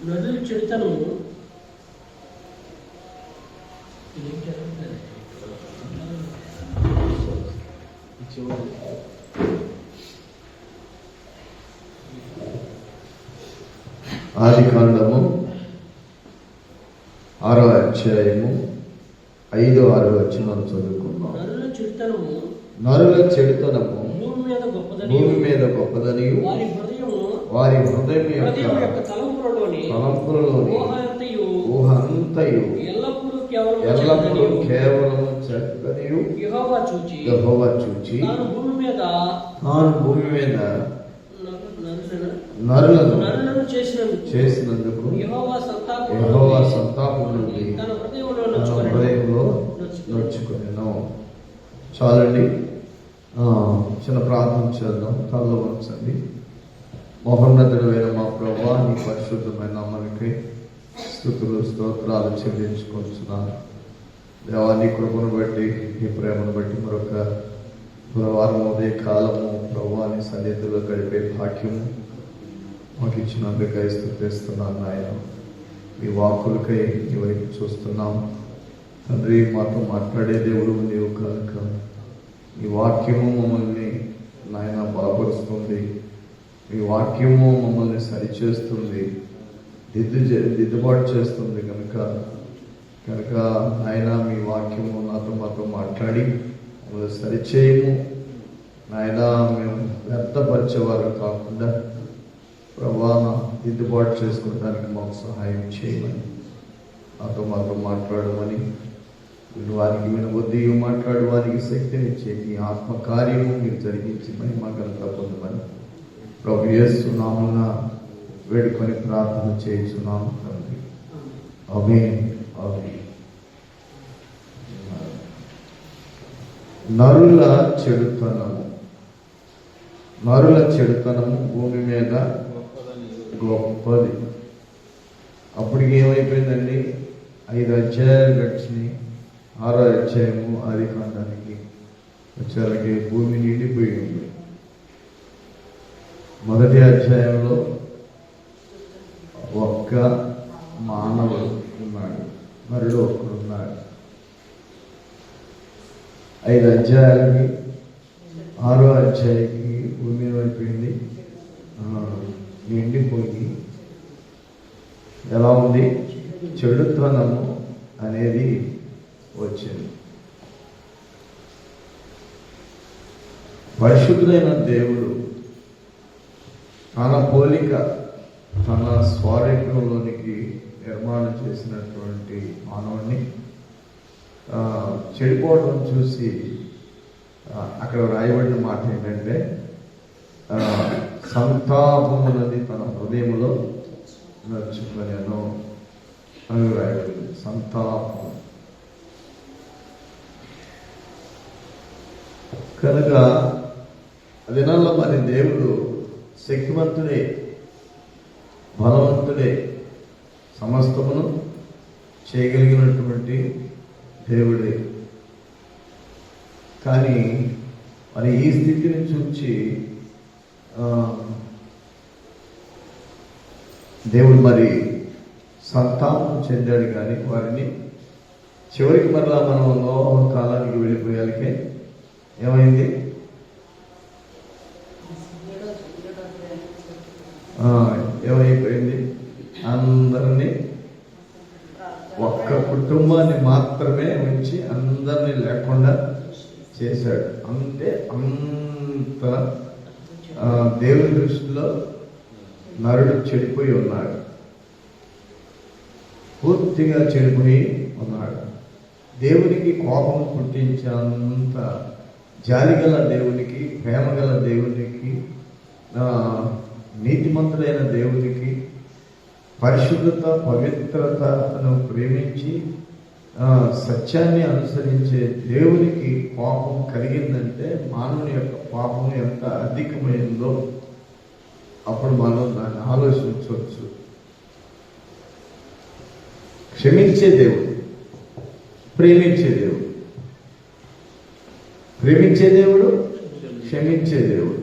నరుల చెడుతనము ఆదికాండము 6వ అధ్యాయము 5-6 వచనాలు చదువుకున్నాం. నరుల చెడుతనము భూమి మీద గొప్పదని, వారి హృదయం యొక్క తలంపులలోని ఊహ అంతయు ఎల్లప్పుడూ కేవలం చెడ్డనియు యెహోవా చూచి తాను భూమి మీద నరులను చేసినందుకు యెహోవా సంతాపం నుండి తన హృదయంలో నడుచుకునేను. చాలండి, చిన్న ప్రార్థన చేద్దాం. తలలో వంచండి. మహోన్నతుడైన మా ప్రభువా, నీ పరిశుద్ధమైన నామమునకి స్తుతులు స్తోత్రాలు చెల్లించుకొంచున్నాను. దేవా, నీ కృపను బట్టి, నీ ప్రేమను బట్టి మరొక బుధవారం ఉదయ కాలము ప్రభువా నీ సన్నిధిలో గడిపే భాగ్యము మాకు ఇచ్చినందుకై స్తుతిస్తున్నాను. నాయన, మీ వాక్కులకై నీ వైపు చూస్తున్నాం. తండ్రి, మాతో మాట్లాడే దేవుడు నీవు కనుక ఈ వాక్యము మమ్మల్ని నాయన బలపరుస్తుంది. ఈ వాక్యము మమ్మల్ని సరిచేస్తుంది, దిద్దుబాటు చేస్తుంది. కనుక నాయన, మీ వాక్యము మాతో మాట్లాడి మమ్మల్ని సరిచేయము. నాయన, మేము వ్యర్థపరిచేవారు కాకుండా ప్రభా దిద్దుబాటు చేసుకోవడానికి మాకు సహాయం చేయమని, మాతో మాట్లాడమని, వారికి వినబుద్ధి మాట్లాడు వారికి శక్తినిచ్చే మీ ఆత్మకార్యము మీరు జరిగించి మహిమ ఘనత పొందమని ప్రభు యేసు నామమున వేడుకొని ప్రార్థన చేయుచున్నాము తండ్రి. ఆమేన్. ఆమేన్. నరుల చెడుతనము భూమి మీద గొప్పది. అప్పటికి ఏమైపోయిందండి? 5 అధ్యాయాలు గడిచినాయి. 6వ అధ్యాయము ఆదికాండానికి వచ్చేసరికి భూమి నిండిపోయి ఉంది. మొదటి అధ్యాయంలో ఒక్క మానవుడు ఉన్నాడు, నరుడు ఒక్కడున్నాడు. 5 అధ్యాయాలకి 6వ అధ్యాయానికి భూమి అయిపోయింది, నిండిపోయి ఎలా ఉంది? చెడుతనము అనేది వచ్చింది. పరిశుద్ధుడైన దేవుడు తన పోలిక, తన స్వరూపంలోనికి నిర్మాణం చేసినటువంటి మానవుడిని చెడిపోవడం చూసి అక్కడ రాయబడిన మాట ఏంటంటే, సంతాపమునది తన హృదయంలో నడుచుకునేను అని రాయబడింది. సంతాపం కనుక దినాల్లో మరి దేవుడు శక్తివంతుడే, బలవంతుడే, సమస్తమును చేయగలిగినటువంటి దేవుడే. కానీ మరి ఈ స్థితిని చూచి దేవుడు మరి సంతాపం చెందాడు. కానీ వారిని చివరికి మరలా మనం నోహ కాలానికి వెళ్ళిపోయాలికే ఏమైంది? ఏమైపోయింది? అందరినీ, ఒక్క కుటుంబాన్ని మాత్రమే ఉంచి అందరినీ లేకుండా చేశాడు. అంతే. అంత దేవుని దృష్టిలో నరుడు చెడిపోయి ఉన్నాడు, పూర్తిగా చెడిపోయి ఉన్నాడు. దేవునికి కోపం పుట్టించేంత జాలిగల దేవునికి, ప్రేమగల దేవునికి, నీతిమంతుడైన దేవునికి, పరిశుద్ధత పవిత్రతను ప్రేమించి సత్యాన్ని అనుసరించే దేవునికి పాపం కలిగిందంటే మానవుని యొక్క పాపం ఎంత అధికమైందో అప్పుడు మనం దాన్ని ఆలోచించవచ్చు. క్షమించే దేవుడు, ప్రేమించే దేవుడు, ప్రేమించే దేవుడు, క్షమించే దేవుడు.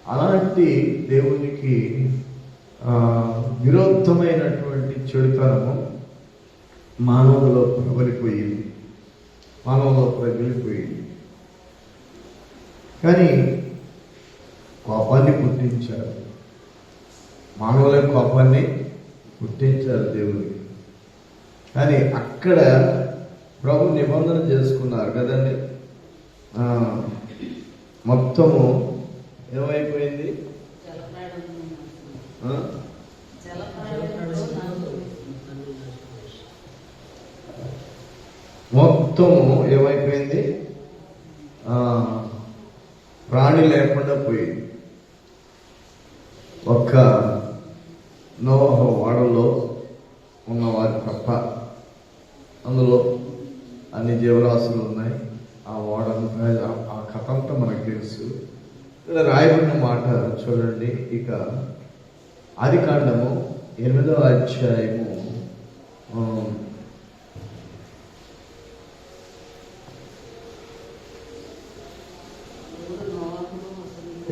అలాంటి దేవునికి విరుద్ధమైనటువంటి చెడుతనము మానవుల్లో ప్రబలిపోయింది, కానీ కోపాన్ని పుట్టించారు. మానవుల కోపాన్ని పుట్టించారు దేవుడికి. కానీ అక్కడ ప్రభు నిబంధన చేసుకున్నారు కదండి. మొత్తము ఏమైపోయింది? మొత్తము ఏమైపోయింది? ప్రాణి లేకుండా పోయింది. ఒక్క నోహ ఓడలో ఉన్నవారు తప్ప అందులో అన్ని జీవరాశులు ఉన్నాయి. ఆ ఓడంతా, ఆ కథ అంతా మనకు తెలుసు. ఇక్కడ రాయబడిన మాట చూడండి. ఇక ఆదికాండము 8వ అధ్యాయము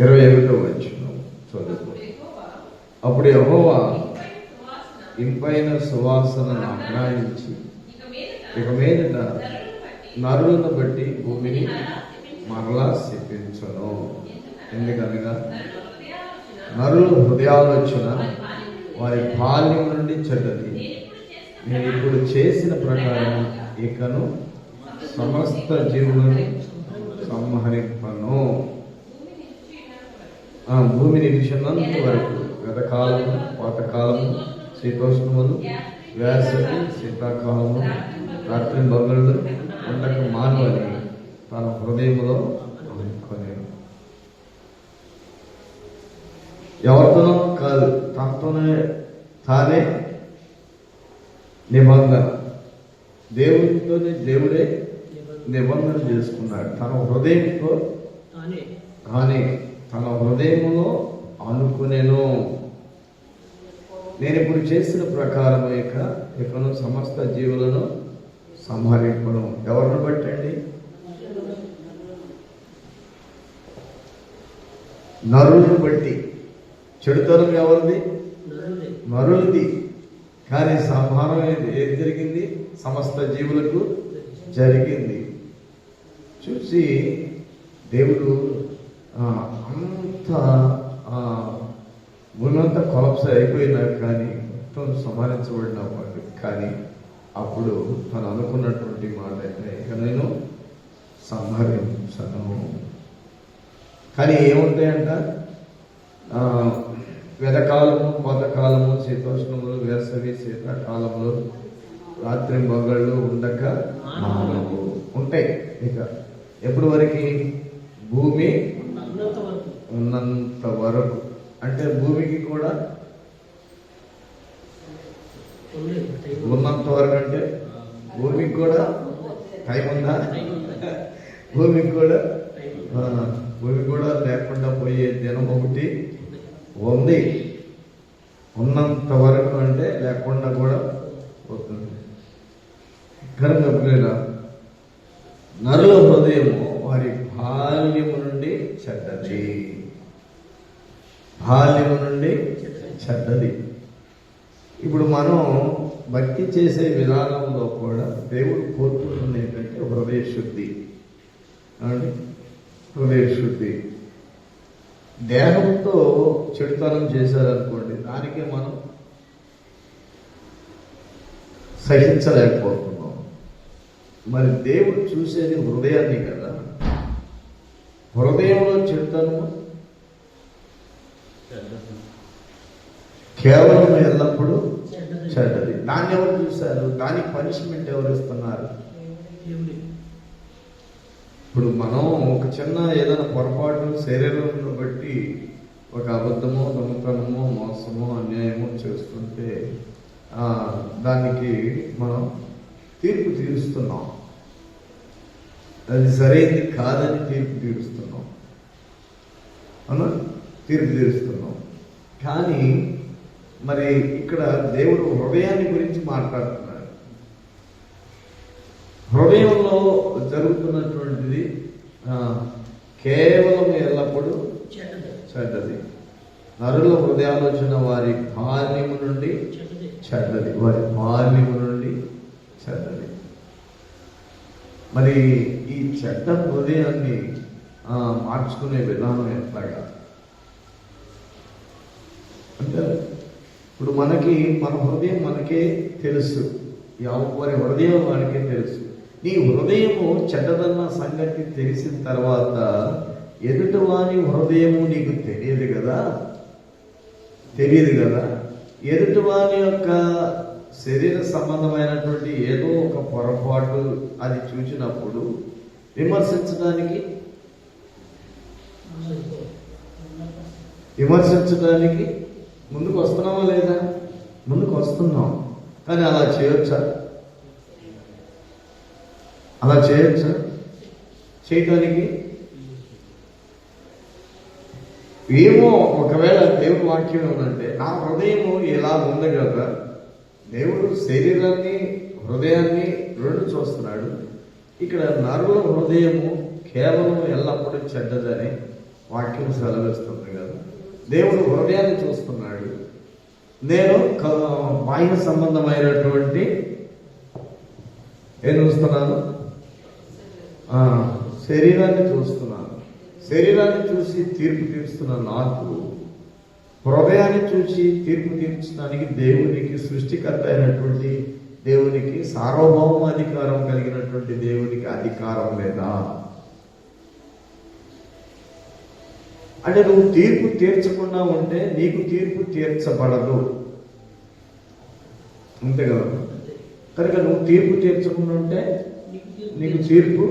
21వ వచనం చదువు. అప్పుడు యెహోవా ఇంపైన సువాసనను ఆగ్రహించి ఇక మీదట నరులను బట్టి భూమిని మరలా శపించను. ఎందుకనగా నరుల హృదయాలోచన వారి బాల్యం నుండి చెడ్డది. నేను ఇప్పుడు చేసిన ప్రకారం ఇకను సమస్త జీవులను సంహరింపను. భూమిని నిలిచినంత వరకు గతకాలము, పాతకాలము, శీతోష్ణములు, వేసవి, శీతాకాలము, రాత్రి బొమ్మలు ఉండక మానవని తన హృదయంలో అనుకోలేను. ఎవరితోనో కాదు, తనతోనే తానే నిబంధన. దేవుడితోనే దేవుడే నిబంధన చేసుకున్నాడు. తన హృదయంతో కానీ తన హృదయంలో అనుకునేను. నేను ఇప్పుడు చేసిన ప్రకారం ఇకను సమస్త జీవులను సంహరింపను. ఎవరిని బట్టండి? నరులను బట్టి. చెడుతనం ఎవరిది? నరులది. కానీ సంహారం ఏది జరిగింది? సమస్త జీవులకు జరిగింది. చూసి దేవుడు అంత భూమంతా కొలప్స్ అయిపోయినా కానీ మొత్తం సంహరించబడిన వాడు. కానీ అప్పుడు తను అనుకున్నటువంటి మాట అయితే ఇక నేను సంహరించను. కానీ ఏముంటాయంట? వెదకాలము, కోతకాలము, శీతోష్ణములు, వేసవి, శీతాకాలంలో, రాత్రి మొగళ్ళు ఉండక ఉంటాయి. ఇక ఎప్పటి వరకు? భూమి ఉన్నంత వరకు. అంటే భూమికి కూడా ఉన్నంత వరకు అంటే భూమికి కూడా టైం ఉందా? భూమికి కూడా లేకుండా పోయే దినం ఒకటి ఉంది. ఉన్నంత వరకు అంటే లేకుండా కూడా పోతుంది. కనుక నరుల హృదయము వారి బాల్యము నుండి చెడ్డది. ఇప్పుడు మనం భక్తి చేసే విధానంలో కూడా దేవుడు కోరుకుంటుంది ఏంటంటే హృదయ శుద్ధి. హృదయ శుద్ధి. దేహంతో చెడుతనం చేశారనుకోండి, దానికే మనం సహించలేకపోతున్నాం. మరి దేవుడు చూసేది హృదయాన్ని కదా. హృదయంలో చెడుతనము కేవలం ఎల్లప్పుడూ చెడ్డది. దాన్ని ఎవరు చూశారు? దానికి పనిష్మెంట్ ఎవరు ఇస్తున్నారు? ఇప్పుడు మనం ఒక చిన్న ఏదైనా పొరపాటు శరీరంలో బట్టి ఒక అబద్ధమో, దొంగతనమో, మోసమో, అన్యాయమో చేస్తుంటే దానికి మనం తీర్పు తీరుస్తున్నాం. అది సరైనది కాదని తీర్పు తీరుస్తున్నాం. అవునా? తీర్పు తీరుస్తున్నాం. కానీ మరి ఇక్కడ దేవుడు హృదయాన్ని గురించి మాట్లాడుతున్నాడు. హృదయంలో జరుగుతున్నటువంటిది కేవలం ఎల్లప్పుడూ చెడ్డది. నరుల హృదయాలోచన వారి బాల్యము నుండి చెడ్డది, వారి బాల్యము నుండి చెడ్డది. మరి ఈ చెడ్డ హృదయాన్ని మార్చుకునే విధానం ఎట్లాగా అంటే, ఇప్పుడు మనకి మన హృదయం మనకే తెలుసు, వారి హృదయం వారికే తెలుసు. నీ హృదయము చెడ్డదన్న సంగతి తెలిసిన తర్వాత ఎదుటివాని హృదయము నీకు తెలియదు కదా. ఎదుటివాని యొక్క శరీర సంబంధమైనటువంటి ఏదో ఒక పొరపాటు అది చూసినప్పుడు విమర్శించడానికి ముందుకు వస్తున్నామా లేదా? ముందుకు వస్తున్నాం. కానీ అలా చేయొచ్చా? చేయటానికి ఏమో ఒకవేళ దేవుడి వాక్యం ఏమంటే, నా హృదయము ఇలా ఉంది కదా. దేవుడు శరీరాన్ని హృదయాన్ని రెండు చూస్తున్నాడు. ఇక్కడ నరుల హృదయము కేవలం ఎల్లప్పుడూ చెడ్డదని వాక్యం సెలవిస్తుంది కదా. దేవుడు హృదయాన్ని చూస్తున్నాడు. నేను బాహ్య సంబంధమైనటువంటి ఏం చూస్తున్నాను? శరీరాన్ని చూస్తున్నాను. శరీరాన్ని చూసి తీర్పు తీరుస్తున్నాను. నాకు హృదయాన్ని చూసి తీర్పు తీర్చడానికి దేవునికి, సృష్టికర్త అయినటువంటి దేవునికి, సార్వభౌమ అధికారం కలిగినటువంటి దేవునికి అధికారం లేదా? అంటే నువ్వు తీర్పు తీర్చకుండా ఉంటే నీకు తీర్పు తీర్చబడదు, అంతే కదా. కనుక నువ్వు తీర్పు తీర్చకుండా ఉంటే నీకు తీర్పు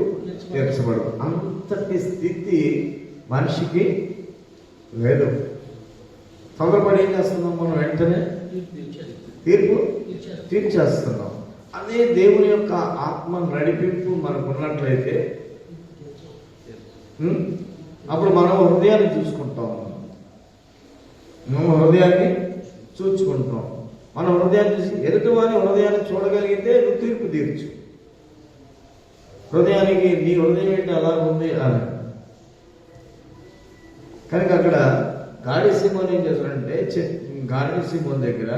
తీర్చబడదు. అంతటి స్థితి మనిషికి లేదు. తొందరపడి ఏం చేస్తున్నాం మనం? వెంటనే తీర్పు తీర్చేస్తున్నాం. అదే దేవుని యొక్క ఆత్మ నడిపింపు మనకున్నట్లయితే అప్పుడు మనం హృదయాన్ని చూసుకుంటాం. మన హృదయాన్ని చూసి ఎదుటివాని హృదయాన్ని చూడగలిగితే నువ్వు తీర్పు తీర్చు. హృదయానికి నీ హృదయం ఏంటి అలా ఉంది అని. కనుక అక్కడ గాడి సీమోన్ ఏం చేస్తాడంటే, గాడి సీమోన్ దగ్గర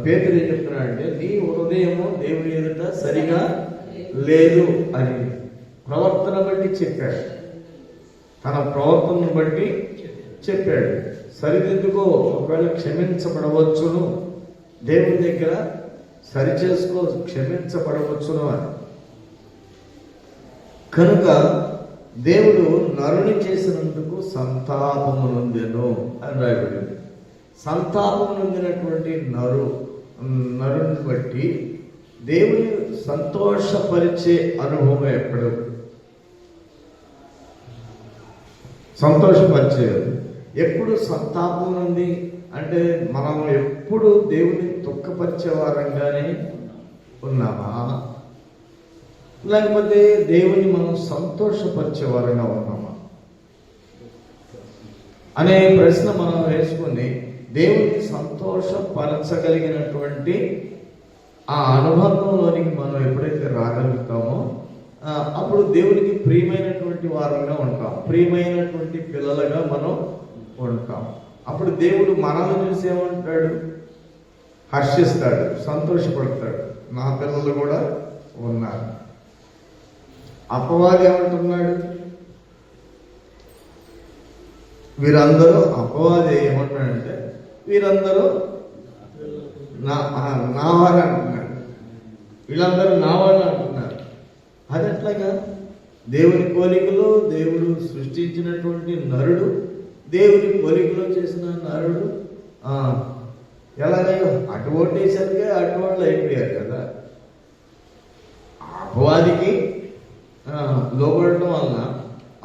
పేతురు ఏం చెప్తున్నాడంటే, నీ హృదయము దేవుని ఎదుట సరిగా లేదు అని ప్రవర్తన బట్టి చెప్పాడు. తన ప్రవర్తనను బట్టి చెప్పాడు. సరిదిద్దుకో, ఒకవేళ క్షమించబడవచ్చును, దేవుని దగ్గర సరిచేసుకో, క్షమించబడవచ్చును అని. కనుక దేవుడు నరుని చేసినందుకు సంతాపము నొందెను అని రాయబడింది. సంతాపము నొందినటువంటి నరుని బట్టి దేవుని సంతోషపరిచే అనుభవం ఎప్పుడు? సంతోషపరిచేది ఎప్పుడు? సంతాపం నుండి అంటే మనం ఎప్పుడు దేవుని దుఃఖపరిచే వారంగానే ఉన్నామా, లేకపోతే దేవుని మనం సంతోషపరిచే వారంగా ఉన్నామా అనే ప్రశ్న మనం వేసుకుని దేవుని సంతోషపరచగలిగినటువంటి ఆ అనుబంధంలోనికి మనం ఎప్పుడైతే రాగలుగుతామో అప్పుడు దేవునికి ప్రియమైనటువంటి వారంగా ఉంటాం, ప్రియమైనటువంటి పిల్లలుగా మనం ఉంటాం. అప్పుడు దేవుడు మనల్ని చూసి ఏమంటాడు? హర్షిస్తాడు, సంతోషపడతాడు. నా పిల్లలు కూడా ఉన్నారు. అపవాది ఏమంటున్నాడు? అపవాది ఏమంటున్నాడంటే, వీరందరూ నా వారు అంటున్నాడు, వీళ్ళందరూ నా వాళ్ళు అంటున్నారు. అది ఎట్లాగా? దేవుని పోలికలో దేవుడు సృష్టించినటువంటి నరుడు, దేవుని పోలికలో చేసిన నరుడు ఎలాగో అటు ఓటేసరిగా అటు వాళ్ళు అయిపోయారు కదా. అపవాదికి లోబడటం వలన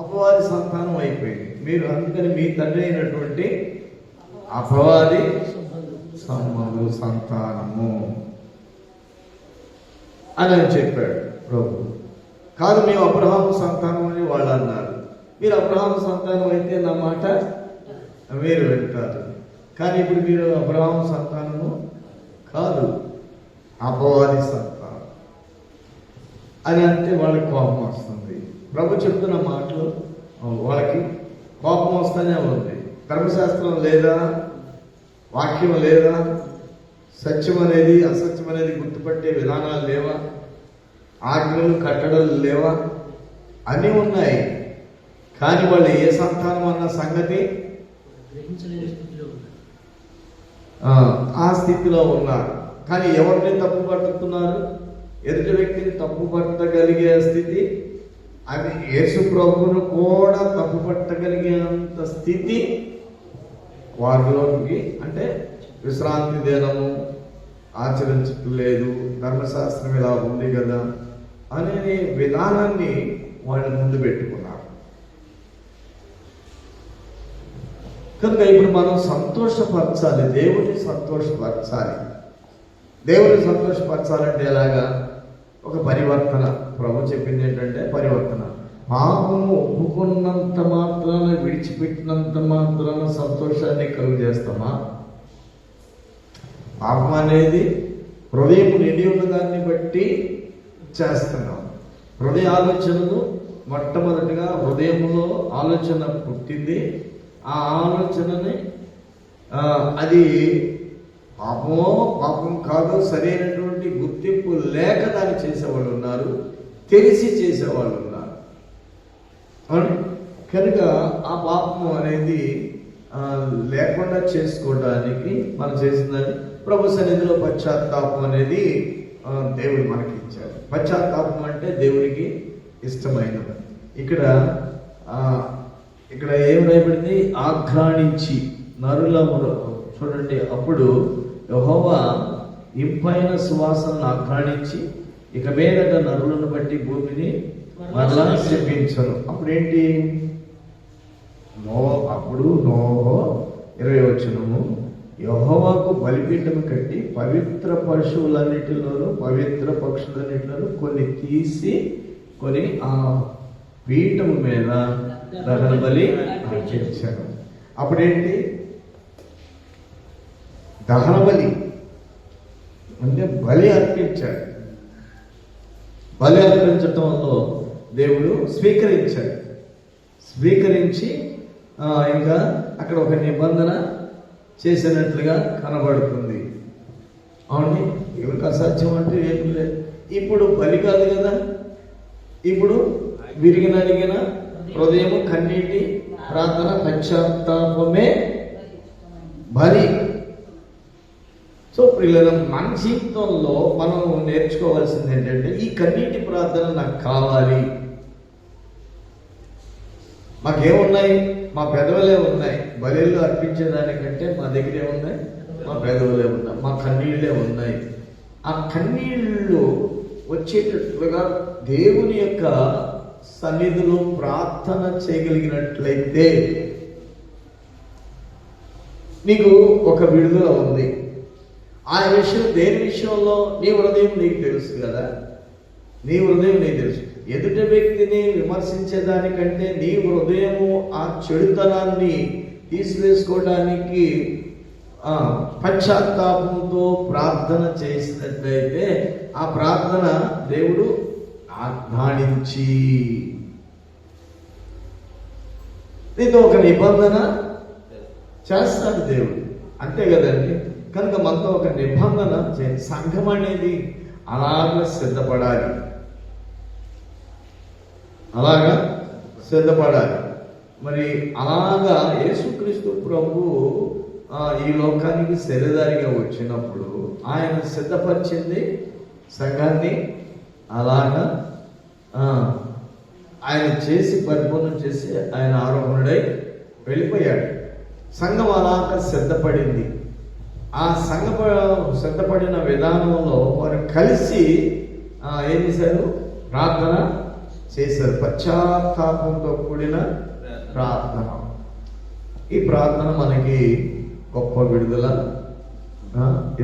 అపవాది సంతానం అయిపోయింది. మీరు అందుకని మీ తండ్రి అయినటువంటి అపవాది సంతానము అని చెప్పాడు ప్రభు. కాదు, మేము అబ్రహాము సంతానం అని వాళ్ళు అన్నారు. మీరు అబ్రహాము సంతానం అయితే నా మాట మీరు వింటారు. కానీ ఇప్పుడు మీరు అబ్రహాము సంతానము కాదు, అపవాది సంతానం అని అంటే వాళ్ళకి కోపం వస్తుంది. ప్రభు చెప్తున్న మాటలు వాళ్ళకి కోపం వస్తూనే ఉంది. ధర్మశాస్త్రం లేదా? వాక్యం లేదా? సత్యం అనేది అసత్యం అనేది గుర్తుపట్టే విధానాలు లేవా? ఆజ్ఞలు కట్టడలు లేవా? అన్నీ ఉన్నాయి. కానీ వాళ్ళు ఏ సంతానం అన్న సంగతి ఆ స్థితిలో ఉన్నారు. కానీ ఎవరిని తప్పు పట్టుతున్నారు? ఎదుటి వ్యక్తిని తప్పు పట్టగలిగే స్థితి, అది యేసు ప్రభువును కూడా తప్పు పట్టగలిగేంత స్థితి వారిలోకి, అంటే విశ్రాంతి దినము ఆచరించట్లేదు, ధర్మశాస్త్రం ఇలా ఉంది కదా అనే విధానాన్ని వాళ్ళు ముందు పెట్టుకున్నారు. కనుక ఇప్పుడు మనం సంతోషపరచాలి, దేవుడిని సంతోషపరచాలి. దేవుడిని సంతోషపరచాలంటే ఎలాగా? ఒక పరివర్తన. ప్రభు చెప్పింది ఏంటంటే పరివర్తన. పాపము ఒప్పుకున్నంత మాత్రాన, విడిచిపెట్టినంత మాత్రాన సంతోషాన్ని కలుగు చేస్తామా? పాపం అనేది హృదయం నిండి ఉన్న దాన్ని బట్టి చేస్తున్నాం. హృదయ ఆలోచనలు మొట్టమొదటిగా హృదయంలో ఆలోచన పుట్టింది. ఆ ఆలోచనని అది పాపమో పాపం కాదో సరైనటువంటి గుర్తింపు లేక దాన్ని చేసేవాళ్ళు ఉన్నారు, తెలిసి చేసేవాళ్ళు ఉన్నారు. కనుక ఆ పాపం అనేది లేకుండా చేసుకోవడానికి మనం చేసిందని ప్రభు సన్నిధిలో పశ్చాత్తాపం అనేది దేవుడు మనకి ఇచ్చాడు. పశ్చాత్తాపం అంటే దేవుడికి ఇష్టమైనది. ఇక్కడ ఏం రాయబడింది? ఆఘ్రాణించి నరుల చూడండి. అప్పుడు యెహోవా ఇంపైన సువాసనను ఆఘ్రాణించి ఇక మీదట నరులను బట్టి భూమిని మరలా శపించను. అప్పుడేంటి? అప్పుడు నోహో 20 వచనము, యెహోవాకు బలిపీఠము కట్టి పవిత్ర పశువులన్నిటిలోనూ పవిత్ర పక్షులన్నిటిలోనూ కొన్ని తీసి కొన్ని ఆ పీఠము మీద దహన బలి అర్పించాను. అప్పుడేంటి? దహన బలి అంటే బలి అర్పించాడు. బలి అర్పించటంలో దేవుడు స్వీకరించి ఇంకా అక్కడ ఒక నిబంధన చేసినట్లుగా కనబడుతుంది. అవునండి, ఎవరికి అసాధ్యం అంటే ఏం లేదు. ఇప్పుడు బలి కాదు కదా, ఇప్పుడు విరిగినరిగిన హృదయము, కన్నీటి ప్రార్థన, పశ్చాత్తాపమే బలి. సో ప్రియుల, మన జీవితంలో మనం నేర్చుకోవాల్సింది ఏంటంటే ఈ కన్నీటి ప్రార్థన నాకు కావాలి. మాకేమున్నాయి? మా పెదవులే ఉన్నాయి. బలిలో అర్పించేదానికంటే మా దగ్గర ఏమున్నాయి? మా పెదవులే ఉన్నాయి, మా కన్నీళ్ళే ఉన్నాయి. ఆ కన్నీళ్ళు వచ్చేటట్లుగా దేవుని యొక్క సన్నిధిలో ప్రార్థన చేయగలిగినట్లయితే నీకు ఒక విడుదల ఉంది. ఆ విషయం దేని విషయంలో? నీ హృదయం నీకు తెలుసు కదా, నీ హృదయం నీకు తెలుసు. ఎదుటి వ్యక్తిని విమర్శించేదానికంటే నీ హృదయము ఆ చెడుతనాన్ని తీసివేసుకోవడానికి పశ్చాత్తాపంతో ప్రార్థన చేసినట్లయితే ఆ ప్రార్థన దేవుడు ఆజ్ఞానించి నీతో ఒక నిబంధన చేస్తాడు దేవుడు. అంతే కదండి. కనుక మనతో ఒక నిబంధన సంఘం అనేది అలాగా సిద్ధపడాలి. మరి అలాగా యేసుక్రీస్తు ప్రభు ఈ లోకానికి శరీరధారిగా వచ్చినప్పుడు ఆయన సిద్ధపరిచింది సంఘాన్ని. అలాగా ఆయన చేసి పరిపూర్ణం చేసి ఆయన ఆరోహణుడై వెళ్ళిపోయాడు. సంఘం అలాగా సిద్ధపడింది. ఆ సంఘం సిద్ధపడిన విధానంలో వారు కలిసి ఏం చేశారు? ప్రార్థన చేశారు. పశ్చాత్తాపంతో కూడిన ప్రార్థన. ఈ ప్రార్థన మనకి గొప్ప విడుదల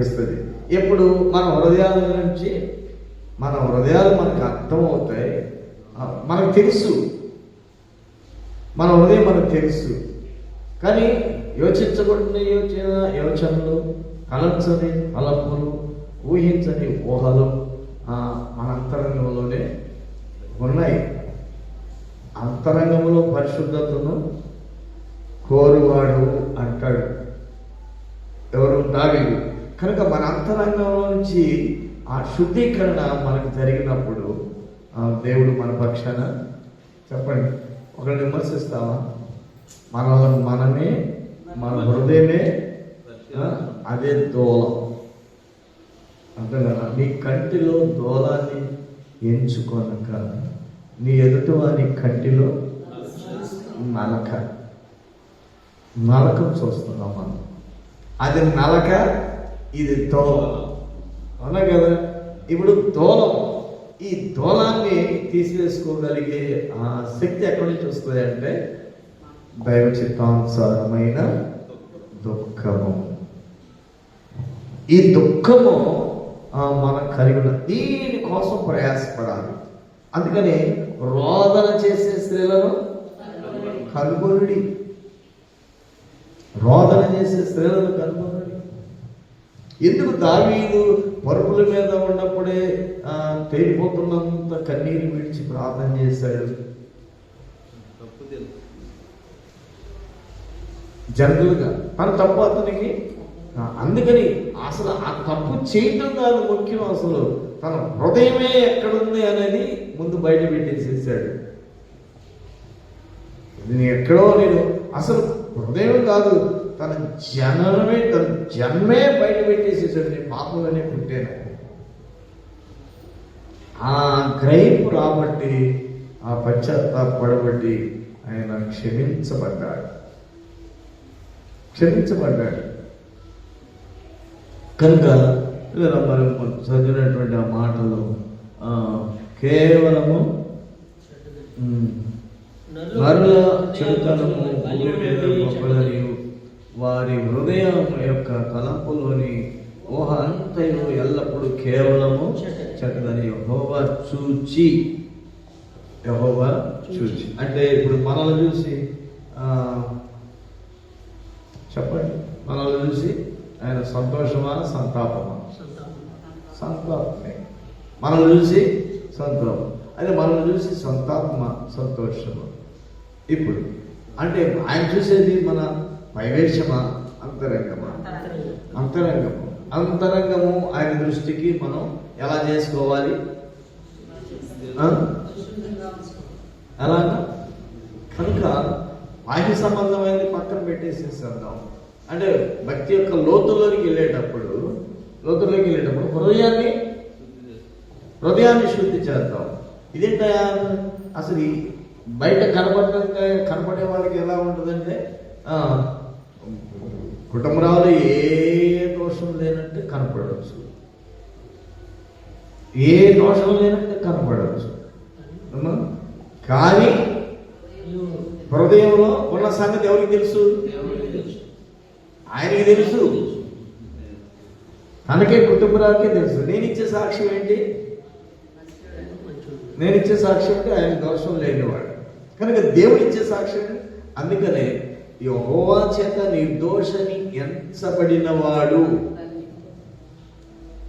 ఇస్తుంది. ఎప్పుడు మన హృదయాల నుంచి, మన హృదయాలు మనకు అర్థమవుతాయి. మనకు తెలుసు, మన హృదయం మనకు తెలుసు. కానీ యోచించబడిన యోచనలు, కలచని తలంపులు, ఊహించని ఊహలు మన అంతరంగంలోనే ఉన్నాయి. అంతరంగంలో పరిశుద్ధతను కోరువాడు అంటాడు ఎవరు? దావీదు. కనుక మన అంతరంగంలో నుంచి ఆ శుద్ధీకరణ మనకు జరిగినప్పుడు దేవుడు మన పక్షాన, చెప్పండి, ఒకరిని విమర్శిస్తావా? మనమే, మన హృదయమే అదే దూలం. అంతే కదా. నీ కంటిలో దూలాన్ని ఎంచుకొనక నీ ఎదుటి వారి కంటిలో నలకం చూస్తున్నాం మనం. అది నలక, ఇది దూలం. అవునా కదా. ఇప్పుడు దూలం, ఈ దూలాన్ని తీసివేసుకోగలిగే ఆ శక్తి ఎక్కడి నుంచి వస్తుంది అంటే దైవ చిత్తానుసారమైన దుఃఖము. ఈ దుఃఖము మనం కలిగి ఉన్న దీనికోసం ప్రయాసపడాలి. అందుకని రోదన చేసే స్త్రీలను కనుగొనుడి, రోదన చేసే స్త్రీలను కనుగొనుడి. ఎందుకు దావీదు పరుపుల మీద ఉన్నప్పుడే తేలిపోతున్నంత కన్నీరు విడిచి ప్రార్థన చేశాడు? జనరల్గా తన తప్పు అతనికి, అందుకని అసలు ఆ తప్పు చేయటం కాదు ముఖ్యం, అసలు తన హృదయమే ఎక్కడుంది అనేది ముందు బయట పెట్టేసేసాడు. నేను అసలు హృదయం కాదు, తన జన్మే బయట పెట్టేసేసాడు. నేను పాపంలోనే పుట్టాను. ఆ గ్రహింపు రాబట్టి, ఆ పశ్చాత్తాపడబట్టి ఆయన క్షమించబడ్డాడు. కనుక మరి చదివినటువంటి ఆ మాటలు కేవలము నరుల చెడుతనము భూమి మీద గొప్పదని, వారి హృదయం యొక్క తలంపులోని ఊహ అంతయు ఎల్లప్పుడూ కేవలము చెడ్డదని యెహోవా చూచి అంటే ఇప్పుడు మనల్ని చూసి చెప్పండి, మనల్ని చూసి ఆయన సంతోషమా సంతాపమా? సంతాపమే. మనల్ని చూసి సంతాపం, అదే మనల్ని చూసి సంతాపమా సంతోషమా? ఇప్పుడు అంటే ఆయన చూసేది మన వైవేషమా అంతరంగమా? అంతరంగము ఆయన దృష్టికి మనం ఎలా చేసుకోవాలి? అలాగా. కనుక బాహ్య సంబంధమైనది పక్కన పెట్టేసేసేద్దాం. అంటే భక్తి యొక్క లోతుల్లోకి వెళ్ళేటప్పుడు హృదయాన్ని శుద్ధి చేద్దాం. ఇదేంటయా అసలు బయట కనపడే వాళ్ళకి ఎలా ఉంటుందంటే కుటుంబరాలు ఏ దోషం లేనట్టు కనపడవచ్చు, కానీ హృదయంలో ఉన్న సంగతి ఎవరికి తెలుసు? ఆయనకి తెలుసు, తనకే కుటుంబరాలకే తెలుసు. నేను ఇచ్చే సాక్ష్యం ఏంటి? ఆయన దోషం లేనివాడు. కనుక దేవుడు ఇచ్చే సాక్ష్యం. అందుకనే యెహోవా చేత నిర్దోషని ఎంచబడినవాడు,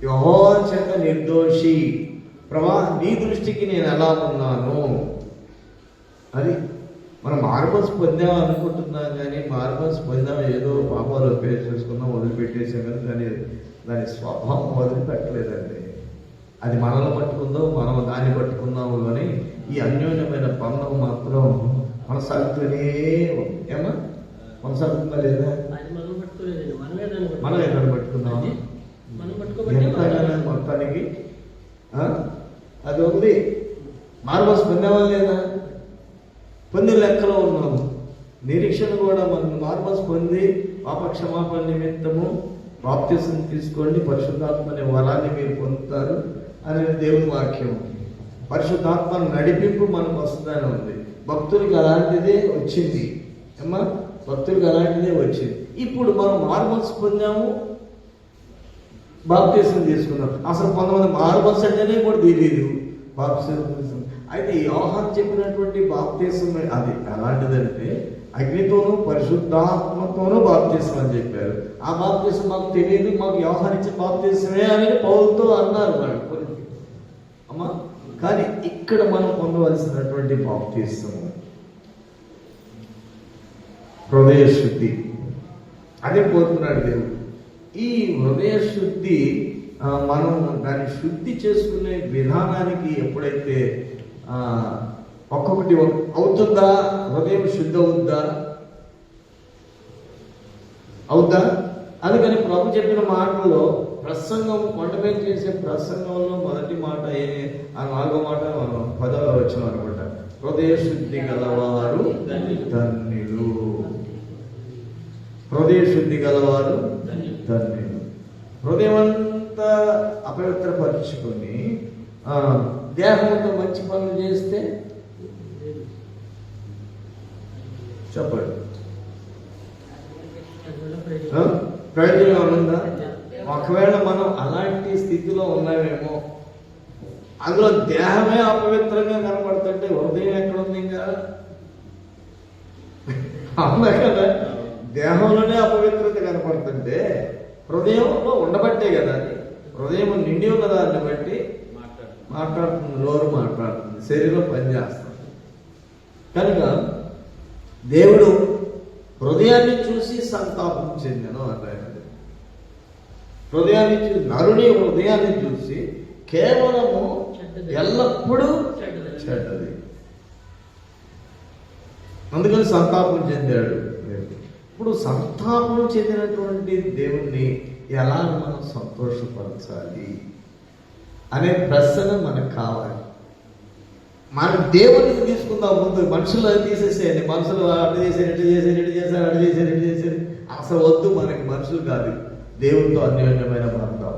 యెహోవా చేత నిర్దోషి. ప్రభా, నీ దృష్టికి నేను ఎలా ఉన్నాను? అది మనం మార్బల్స్ పొందాం అనుకుంటున్నాం, కానీ మార్బల్స్ పొందాం ఏదో పాపాలు పేరు చేసుకున్నాం, వదిలిపెట్టేసాం. కానీ దాని స్వభావం వదిలిపెట్టలేదండి. అది మనల్ని పట్టుకుందో మనం దాన్ని పట్టుకున్నాము. కానీ ఈ అన్యోన్యమైన బంధం మాత్రం కొనసాగుతూనే కొనసాగుతుందా లేదా? మనం ఏదైనా పట్టుకున్నాము మొత్తానికి అది ఉంది. మార్బల్స్ పొందామా లేదా? పొందిన లెక్కలో ఉన్నాము. నిరీక్షణ కూడా మనం మార్బల్స్ పొంది పాప క్షమాపణ నిమిత్తము బాప్తిసం తీసుకోండి, పరిశుద్ధాత్మ అనే వరాన్ని మీరు పొందుతారు అనేది దేవుని వాక్యం. పరిశుద్ధాత్మ నడిపింపు మనకు వస్తుందని ఉంది. భక్తులకి అలాంటిదే వచ్చింది. ఇప్పుడు మనం మార్బల్స్ పొందాము, బాప్తిసం తీసుకున్నాం. అసలు కొంతమంది మార్బల్స్ అంటేనే కూడా తెలియదు బాప్తిసం. అయితే యోహాను చెప్పినటువంటి బాప్తిసం అది ఎలాంటిదంటే అగ్నితోనూ పరిశుద్ధాత్మతోనూ బాప్తిసం అని చెప్పారు. ఆ బాప్తిసం మాకు తెలియదు, మాకు యోహాను ఇచ్చే బాప్తిసమే అని పౌలుతో అన్నారు వాళ్ళు అమ్మా. కానీ ఇక్కడ మనం పొందవలసినటువంటి బాప్తిసము హృదయ శుద్ధి అదే కోరుకున్నాడు దేవుడు. ఈ హృదయ శుద్ధి మనం దాన్ని శుద్ధి చేసుకునే విధానానికి ఎప్పుడైతే ఒక్కొక్కటి అవుతుందా, హృదయం శుద్ధి అవుద్దా. అందుకని ప్రభు చెప్పిన మాటలో ప్రసంగం, కొండపై చేసే ప్రసంగంలో మొదటి మాట ఆ 4వ మాట 10వ వచనం అనమాట. హృదయ శుద్ధి గలవారు ధన్యులు. హృదయ శుద్ధి గలవారు ధన్యులు. హృదయం అంతా అపవిత్రపరుచుకొని దేహంతో మంచి పనులు చేస్తే చెప్పండి, ప్రయోజనం ఉందా? ఒకవేళ మనం అలాంటి స్థితిలో ఉన్నామేమో, అందులో దేహమే అపవిత్రంగా కనపడుతుంటే హృదయం ఎక్కడుంది? ఇంకా అవునా కదా, దేహంలోనే అపవిత్రత కనపడుతుంటే హృదయంలో ఉండబట్టే కదా. అది హృదయం నిండి ఉన్న దాన్ని బట్టి మాట్లాడుతుంది, నోరు మాట్లాడుతుంది, శరీరం పనిచేస్తుంది. కనుక దేవుడు హృదయాన్ని చూసి సంతాపం చెందను అన్నాడు. హృదయాన్ని చూసి, నరుని హృదయాన్ని చూసి కేవలము ఎల్లప్పుడూ చెడ్డది, అందుకని సంతాపం చెందాడు. ఇప్పుడు సంతాపం చెందినటువంటి దేవుణ్ణి ఎలా మనం సంతోషపరచాలి అనే ప్రశ్న మనకు కావాలి. మన దేవుడిని తీసుకుందాం ముందు. మనుషులు తీసేసేయండి, మనుషులు అటు చేశారు, ఇటు చేశారు, ఇటు చేశారు, అటు చేశారు, ఇటు చేశారు, అసలు వద్దు మనకి. మనుషులు కాదు, దేవుడితో అన్యోన్యమైన బంధం.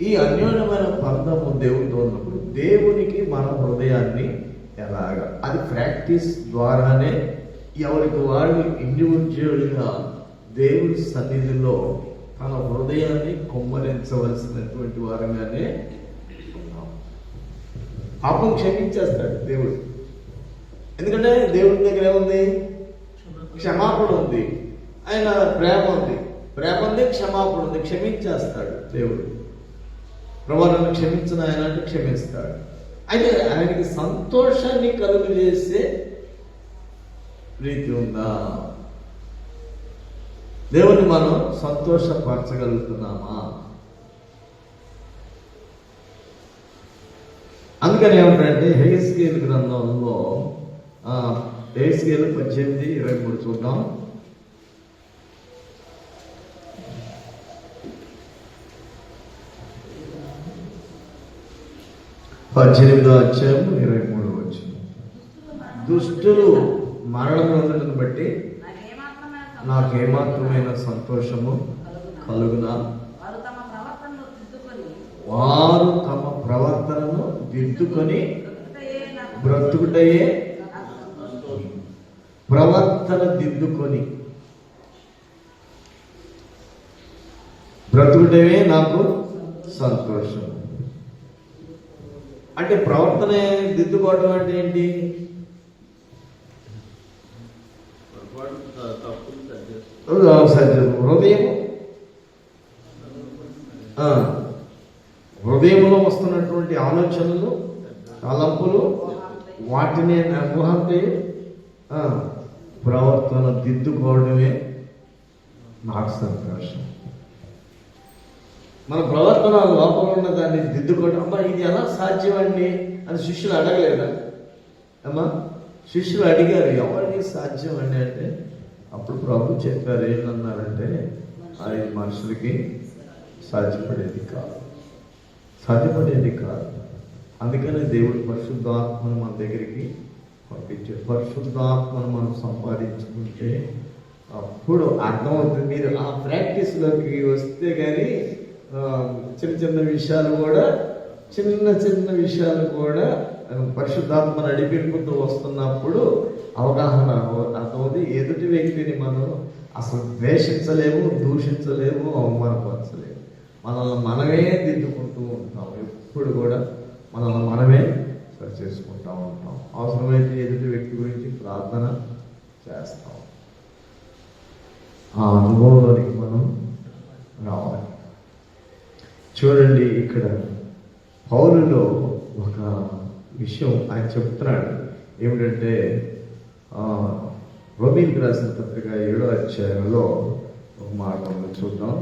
ఈ అన్యోన్యమైన బంధము దేవుడితో ఉన్నప్పుడు దేవునికి మన హృదయాన్ని ఎలాగా, అది ప్రాక్టీస్ ద్వారానే ఎవరికి వాళ్ళు ఇండివిజువల్గా దేవుడి సన్నిధిలో తన హృదయాన్ని కుమ్మరించవలసినటువంటి వారంగానే పాపం క్షమించేస్తాడు దేవుడు. ఎందుకంటే దేవుడి దగ్గర ఏముంది? క్షమాపణ ఉంది, ఆయన ప్రేమ ఉంది, క్షమాపణ ఉంది, క్షమించేస్తాడు దేవుడు. ప్రభావాలను క్షమించిన ఆయన అంటే క్షమిస్తాడు. అయితే ఆయనకి సంతోషాన్ని కలుగు చేసే రీతి ఉందా? దేవుని మనం సంతోషపరచగలుగుతున్నామా? అందుకని ఏమంటారంటే హెస్కేలు గ్రంథంలో హెస్కేలు 18:23 చూద్దాం. 18వ అధ్యాయం 23వ వచనం. దుష్టులు మరణం పొందడం బట్టి నాకేమాత్రమైన సంతోషము కలుగునా? వారు తమ ప్రవర్తనను దిద్దుకొని బ్రతుకుటయే. ప్రవర్తన దిద్దుకొని బ్రతుకుటయే నాకు సంతోషం. అంటే ప్రవర్తన దిద్దుకోవడం అంటే ఏంటి? హృదయంలో వస్తున్నటువంటి ఆలోచనలు, తలంపులు, వాటిని నిర్వహంతే ప్రవర్తన దిద్దుకోవడమే నాకు సంతోషం. మన ప్రవర్తన లోపల ఉన్న దాన్ని దిద్దుకోవడం. అమ్మా ఇది ఎలా సాధ్యమండి అని శిష్యులు అడగలేదా? అమ్మా శిష్యులు అడిగారు, ఎవరికి సాధ్యం అండి అంటే అప్పుడు ప్రభు చెప్పారు, ఏంటన్నారంటే అది మనుషులకి సాధ్యపడేది కాదు. అందుకనే దేవుడు పరిశుద్ధాత్మను మన దగ్గరికి పంపించాడు. పరిశుద్ధాత్మను మనం సంపాదించుకుంటే అప్పుడు అర్థమవుతుంది. మీరు ఆ ప్రాక్టీస్లోకి వస్తే కానీ చిన్న విషయాలు కూడా పరిశుద్ధాత్మ నడిపింపుతూ వస్తున్నప్పుడు అవగాహన అర్థమవుతుంది. ఎదుటి వ్యక్తిని మనం అసలు ద్వేషించలేము, దూషించలేము, అవమానపరచలేము. మనల్ని మనమే దిద్దుకుంటూ ఉంటాం. ఎప్పుడు కూడా మనల్ని మనమే సరి చేసుకుంటూ ఉంటాం. అవసరమైతే ఎదుటి వ్యక్తి గురించి ప్రార్థన చేస్తాం. ఆ అనుభవంలోనికి మనం రావాలి. చూడండి, ఇక్కడ పౌలులో ఒక విషయం ఆయన చెప్తున్నాడు. ఏమిటంటే రోమీయులకు రాసిన పత్రిక 7వ అధ్యాయంలో ఒక మాట ఉంది, చూద్దాం.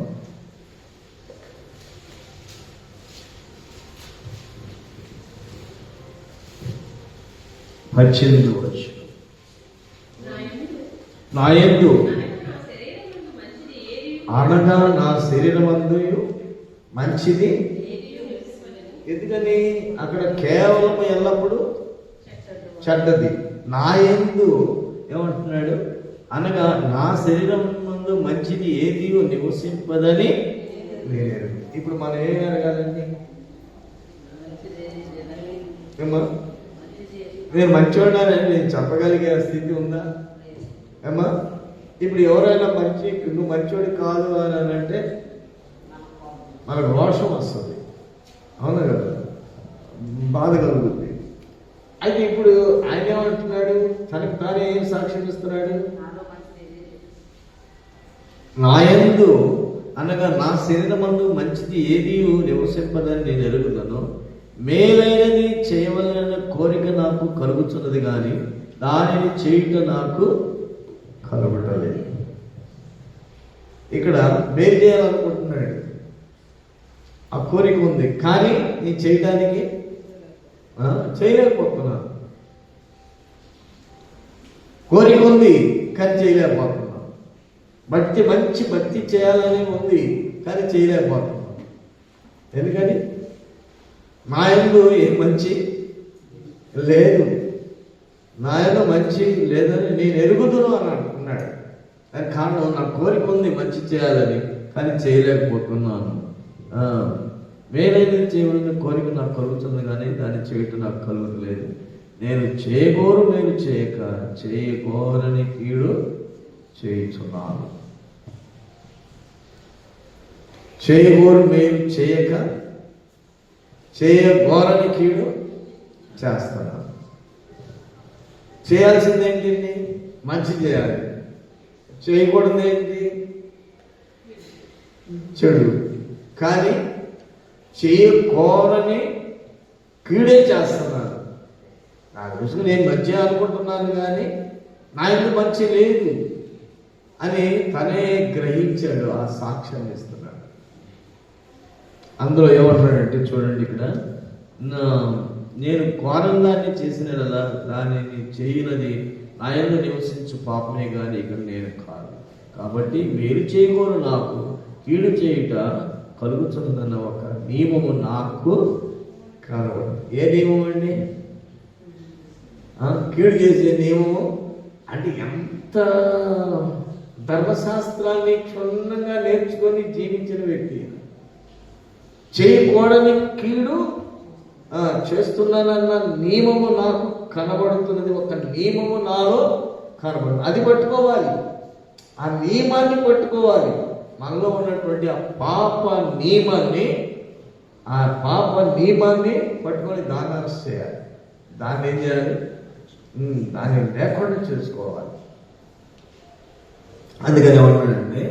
నా యందు అనగా నా శరీరమందు మంచిది. ఎందుకని అక్కడ కేవలం ఎల్లప్పుడూ చెడ్డది. నా యందు ఏమంటున్నాడు? అనగా నా శరీరం ముందు మంచిది ఏది నివసింపదని నేను. ఇప్పుడు మనం ఏం అడగాలండి? నేను మంచివాడని నేను చెప్పగలిగే స్థితి ఉందా ఏమా? ఇప్పుడు ఎవరైనా నువ్వు మంచివాడు కాదు అని అంటే మనకు రోషం వస్తుంది, అవునా కదా? బాధ కలుగుతుంది. అయితే ఇప్పుడు ఆయన ఏమంటున్నాడు? తనకు తానే ఏం సాక్ష్యం ఇస్తున్నాడు? నా యందు అనగా నా శరీరమందు మంచిది ఏది నివసింపదని నేను ఎరుగుతాను. మేలైనది చేయవలన కోరిక నాకు కలుగుతున్నది కానీ దానిని చేయుట నాకు కలుగుటలేదు. ఇక్కడ మేలు చేయాలనుకుంటున్నాడు, ఆ కోరిక ఉంది, కానీ నేను చేయడానికి చేయలేకపోతున్నాను. కోరిక ఉంది కానీ చేయలేకపోతున్నాను. మంచి భక్తి చేయాలని ఉంది కానీ చేయలేకపోతున్నాను. ఎందుకని? నా యందు ఏం మంచి లేదు, నా యందు మంచి లేదని నేను ఎరుగుదును అని అంటున్నాడు. దానికి కారణం నా కోరిక ఉంది మంచి చేయాలని, కానీ చేయలేకపోతున్నాను. మేలైనది చేయవలసిన కోరిక నాకు కలుగుతుంది కానీ దాన్ని చేయటం నాకు కలుగలేదు. నేను చేయగోరు మేలు చేయక చేయగోరని కీడు చేయుచున్నాను. చేయగోరు మేలు చేయక చేయగోరని కీడు చేస్తున్నాను. చేయాల్సింది ఏంటి? మంచి చేయాలి. చేయకూడదు ఏంటి? చెడు. కానీ చేయకోరని కీడే చేస్తున్నాను. నా దృష్టికి నేను మంచి అనుకుంటున్నాను కానీ నా ఇంట్లో మంచి లేదు అని తనే గ్రహించాడు. ఆ సాక్ష్యం ఇస్తున్నాడు. అందులో ఏమంటున్నాడంటే చూడండి, ఇక్కడ నేను కోరందాన్ని చేసిన దానిని చేయనది నా యందు నివసించు పాపమే కానీ ఇక్కడ నేను కాదు. కాబట్టి మేలు చేయకూరు నాకు కీడు చేయుట కలుగుతుందన్న ఒక నియమము నాకు కలవదు. ఏ నియమం అండి? కీడు చేసే నియమము అంటే ఎంత ధర్మశాస్త్రాన్ని క్షుణ్ణంగా నేర్చుకొని జీవించిన వ్యక్తి. చేయకూడని కీడు చేస్తున్నానన్న నియమము నాకు కనబడుతున్నది. ఒక నియమము నాలో కనబడుతుంది. అది పట్టుకోవాలి, ఆ నియమాన్ని పట్టుకోవాలి. మనలో ఉన్నటువంటి ఆ పాప నియమాన్ని పట్టుకొని దాన్ని అరెస్ట్ చేయాలి. దాన్ని ఏం చేయాలి? దాన్ని లేకుండా చేసుకోవాలి. అందుకని ఏమంటాడంటే,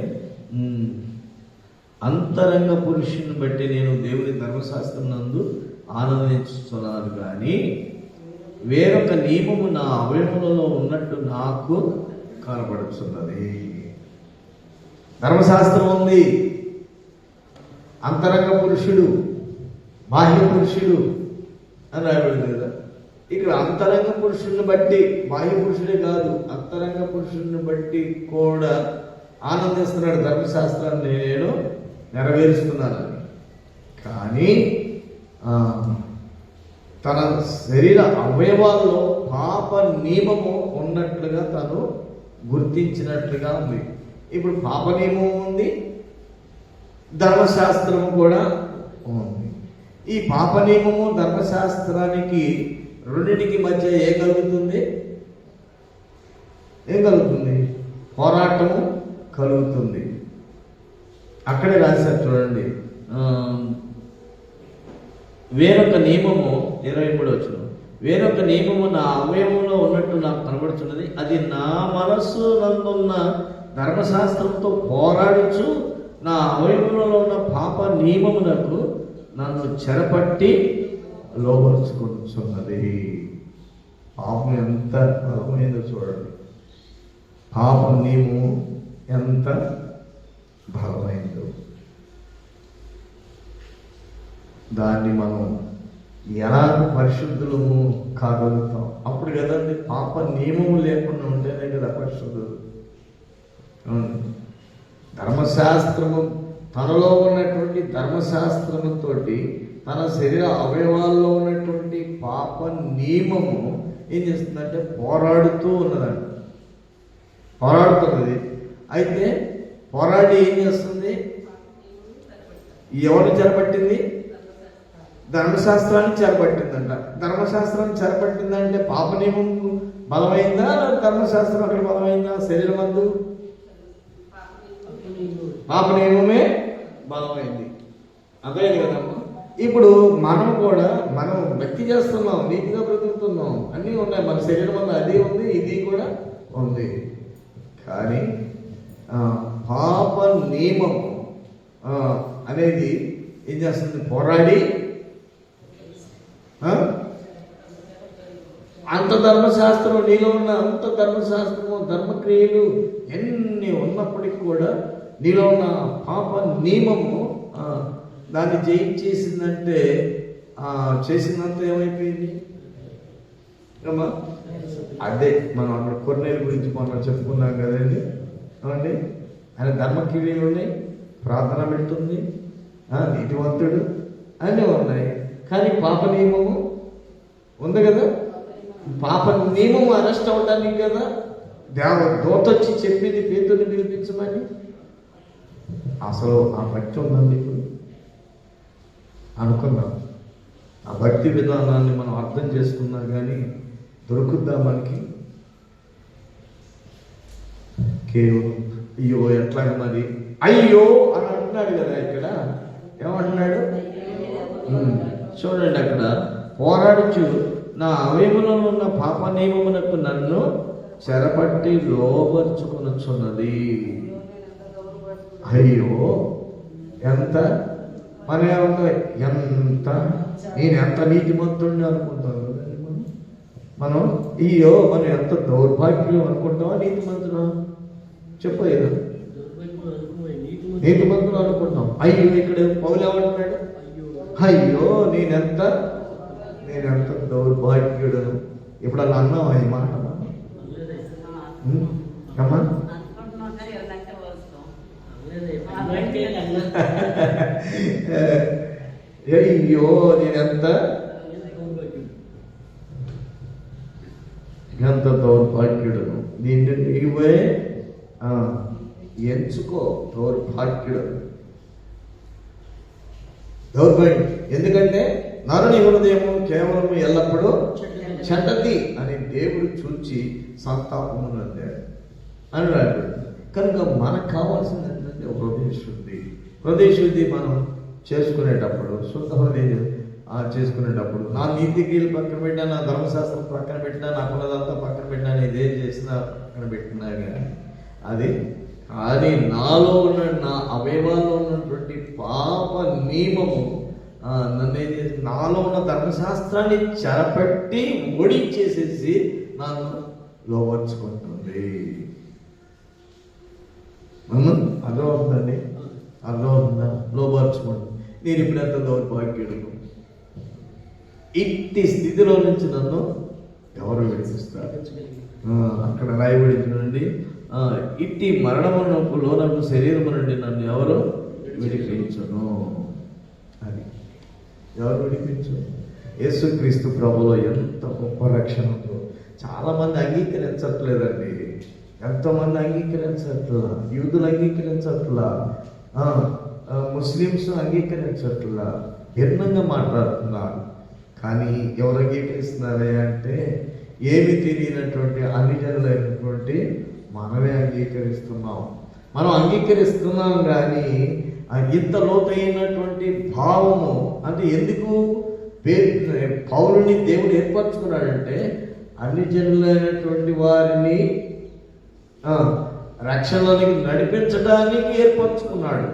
అంతరంగ పురుషుని బట్టి నేను దేవుని ధర్మశాస్త్రం నందు ఆనందించుతున్నాను కానీ వేరొక నియమము నా అవయములలో ఉన్నట్టు నాకు కనబడుతున్నది. ధర్మశాస్త్రం ఉంది, అంతరంగ పురుషుడు, బాహ్య పురుషుడు అని రాయబడింది కదా. ఇక్కడ అంతరంగ పురుషుడిని బట్టి, బాహ్య పురుషుడే కాదు, అంతరంగ పురుషుడిని బట్టి కూడా ఆనందిస్తున్నాడు. ధర్మశాస్త్రాన్ని నేను నెరవేరుస్తున్నానని. కానీ తన శరీర అవయవాల్లో పాప నియమము ఉన్నట్లుగా తను గుర్తించినట్లుగా ఉంది. ఇప్పుడు పాప నియమం ఉంది, ధర్మశాస్త్రము కూడా ఉంది. ఈ పాప నియమము ధర్మశాస్త్రానికి రెండింటికి మధ్య ఏం కలుగుతుంది? పోరాటము కలుగుతుంది. అక్కడే రాశారు చూడండి, వేరొక నియమము 23 వచనం, వేరొక నియమము నా అవయవంలో ఉన్నట్టు నాకు కనబడుతున్నది. అది నా మనస్సు నందున్న ధర్మశాస్త్రంతో పోరాడుచు నా అవయవంలో ఉన్న పాప నియమమునకు నన్ను చెరపట్టి లోపరుచుకుంటున్నది. పాపం ఎంత బలమైందో చూడండి. పాప నియమము ఎంత బలమైందో దాన్ని మనం ఎలా పరిశుద్ధులము కాగలుగుతాం. అప్పుడు కదండి పాప నియమము లేకుండా ఉంటేనే కదా పరిశుద్ధులు. ధర్మశాస్త్రము తనలో ఉన్నటువంటి ధర్మశాస్త్రముతో తన శరీర అవయవాల్లో ఉన్నటువంటి పాప నియమము ఏం చేస్తుందంటే పోరాడుతూ ఉన్నదండి. పోరాడుతున్నది. అయితే పోరాడి ఏం చేస్తుంది? ఎవరు చెరపట్టింది? ధర్మశాస్త్రాన్ని చెరపట్టిందంట. ధర్మశాస్త్రాన్ని చెరపట్టిందంటే పాప నియమం బలమైందా? ధర్మశాస్త్రం అక్కడ బలమైందా? శరీరం అందు పాప నియమమే బలమైంది. అదే కదమ్మా. ఇప్పుడు మనం కూడా మనం భక్తి చేస్తున్నాం, నీతిగా బ్రతుకుతున్నాం, అన్నీ ఉన్నాయి. మన శరీరం వల్ల అది ఉంది, ఇది కూడా ఉంది. కానీ పాప నియమము అనేది ఏం చేస్తుంది? పోరాడి అంత ధర్మశాస్త్రం నీలో ఉన్న అంత ధర్మశాస్త్రము ధర్మక్రియలు ఎన్ని ఉన్నప్పటికీ కూడా నీలో ఉన్న పాప నియమము దాన్ని జయించేసిందంటే చేసిందంతా ఏమైపోయింది అమ్మా? అదే మనం అక్కడ కొర్నేలు గురించి మనం చెప్పుకున్నాం కదండి. ఏమండి? ఆయన ధర్మక్రియలు ఉన్నాయి, ప్రార్థన పెడుతుంది, నీతివంతుడు అన్నీ ఉన్నాయి. కానీ పాప నియమము ఉంది కదా. పాప నియమము అరెస్ట్ అవడానికి కదా దూత వచ్చి చెప్పింది పేతుని పిలిపించమని. అసలు ఆ భక్తి ఉందండి ఇప్పుడు అనుకున్నాం. ఆ భక్తి విధానాన్ని మనం అర్థం చేసుకున్నా కానీ దొరుకుద్దా మనకి? కేవలం అయ్యో ఎట్లాగ మరి అయ్యో అని అంటున్నాడు కదా. ఇక్కడ ఏమంటున్నాడు చూడండి. అక్కడ పోరాడుచు నా అవయములో ఉన్న పాప నియమమునకు నన్ను చెరపట్టి లోబర్చుకొనుచున్నది. అయ్యో ఎంత మన ఎంత నేను ఎంత నీతిమంతుడిని అనుకుంటాను మనం. అయ్యో మనం ఎంత దౌర్భాగ్యం అనుకుంటామా నీతిమంతుడా? చెప్పు ఏదో నీతిమంతుడు అనుకుంటాం. అయ్యో ఇక్కడ పౌలు ఏమంటున్నాడు? అయ్యో నేనెంత దౌర్భాగ్యుడను. ఇప్పుడు అలా అన్నావా ఈ మాట అమ్మా? అయ్యో నేనెంత దౌర్భాగ్యుడను. దీన్ని ఇవే ఎంచుకో. దౌర్భాగ్యుడను దౌర్భాగ్యం. ఎందుకంటే నరుని హృదయము కేవలం ఎల్లప్పుడూ చెడ్డది అని దేవుడు చూచి సంతాపమును అందాడు అని రాడు. కనుక మనకు కావాల్సింది ఏంటంటే హృదయశుద్ధి. హృదయశుద్ధి మనం చేసుకునేటప్పుడు శుద్ధ హృదయం చేసుకునేటప్పుడు నా నీతి క్రియలు పక్కన పెట్టినా, నా ధర్మశాస్త్రం పక్కన పెట్టినా, నా కులదంతా పక్కన పెట్టినా, ఇదేం చేసినా పక్కన పెట్టినా కానీ అది నాలో ఉన్న నా అవయవాల్లో ఉన్నటువంటి పాప నియమము నన్ను ఏం చేసి నాలో ఉన్న ధర్మశాస్త్రాన్ని చెరపట్టి ఓడించేసేసి నన్ను లోబర్చుకుంటుంది. అర్థమవుతుందండి? అర్థమవుతుందా? లోబర్చుకుంటుంది. నేను ఇప్పుడు ఎంత దౌర్భాగ్యుడు. ఇట్టి స్థితిలో నుంచి నన్ను ఎవరు విడిపిస్తారు? అక్కడ రాయబడింది, ఇట్టి మరణమునకు లోనకు శరీరము నుండి నన్ను ఎవరు విడిపించను. అది ఎవరు విడిపించు? యేసుక్రీస్తు ప్రభులో ఎంత గొప్ప రక్షణ ఉందో చాలామంది అంగీకరించట్లేదండి. ఎంతోమంది అంగీకరించట్లా, యూదులు అంగీకరించట్లా, ముస్లిమ్స్ అంగీకరించట్లా, భిన్నంగా మాట్లాడుతున్నారు. కానీ ఎవరు అంగీకరిస్తున్నారే అంటే ఏమి తెలియనటువంటి అన్ని జనులైనటువంటి మనమే అంగీకరిస్తున్నాం. మనం అంగీకరిస్తున్నాం కానీ ఇంత లోతైనటువంటి భావము అంటే ఎందుకు పౌలుని దేవుడు ఏర్పరచుకున్నాడంటే అన్ని జనులైనటువంటి వారిని రక్షణలోనికి నడిపించడానికి ఏర్పరచుకున్నాడు.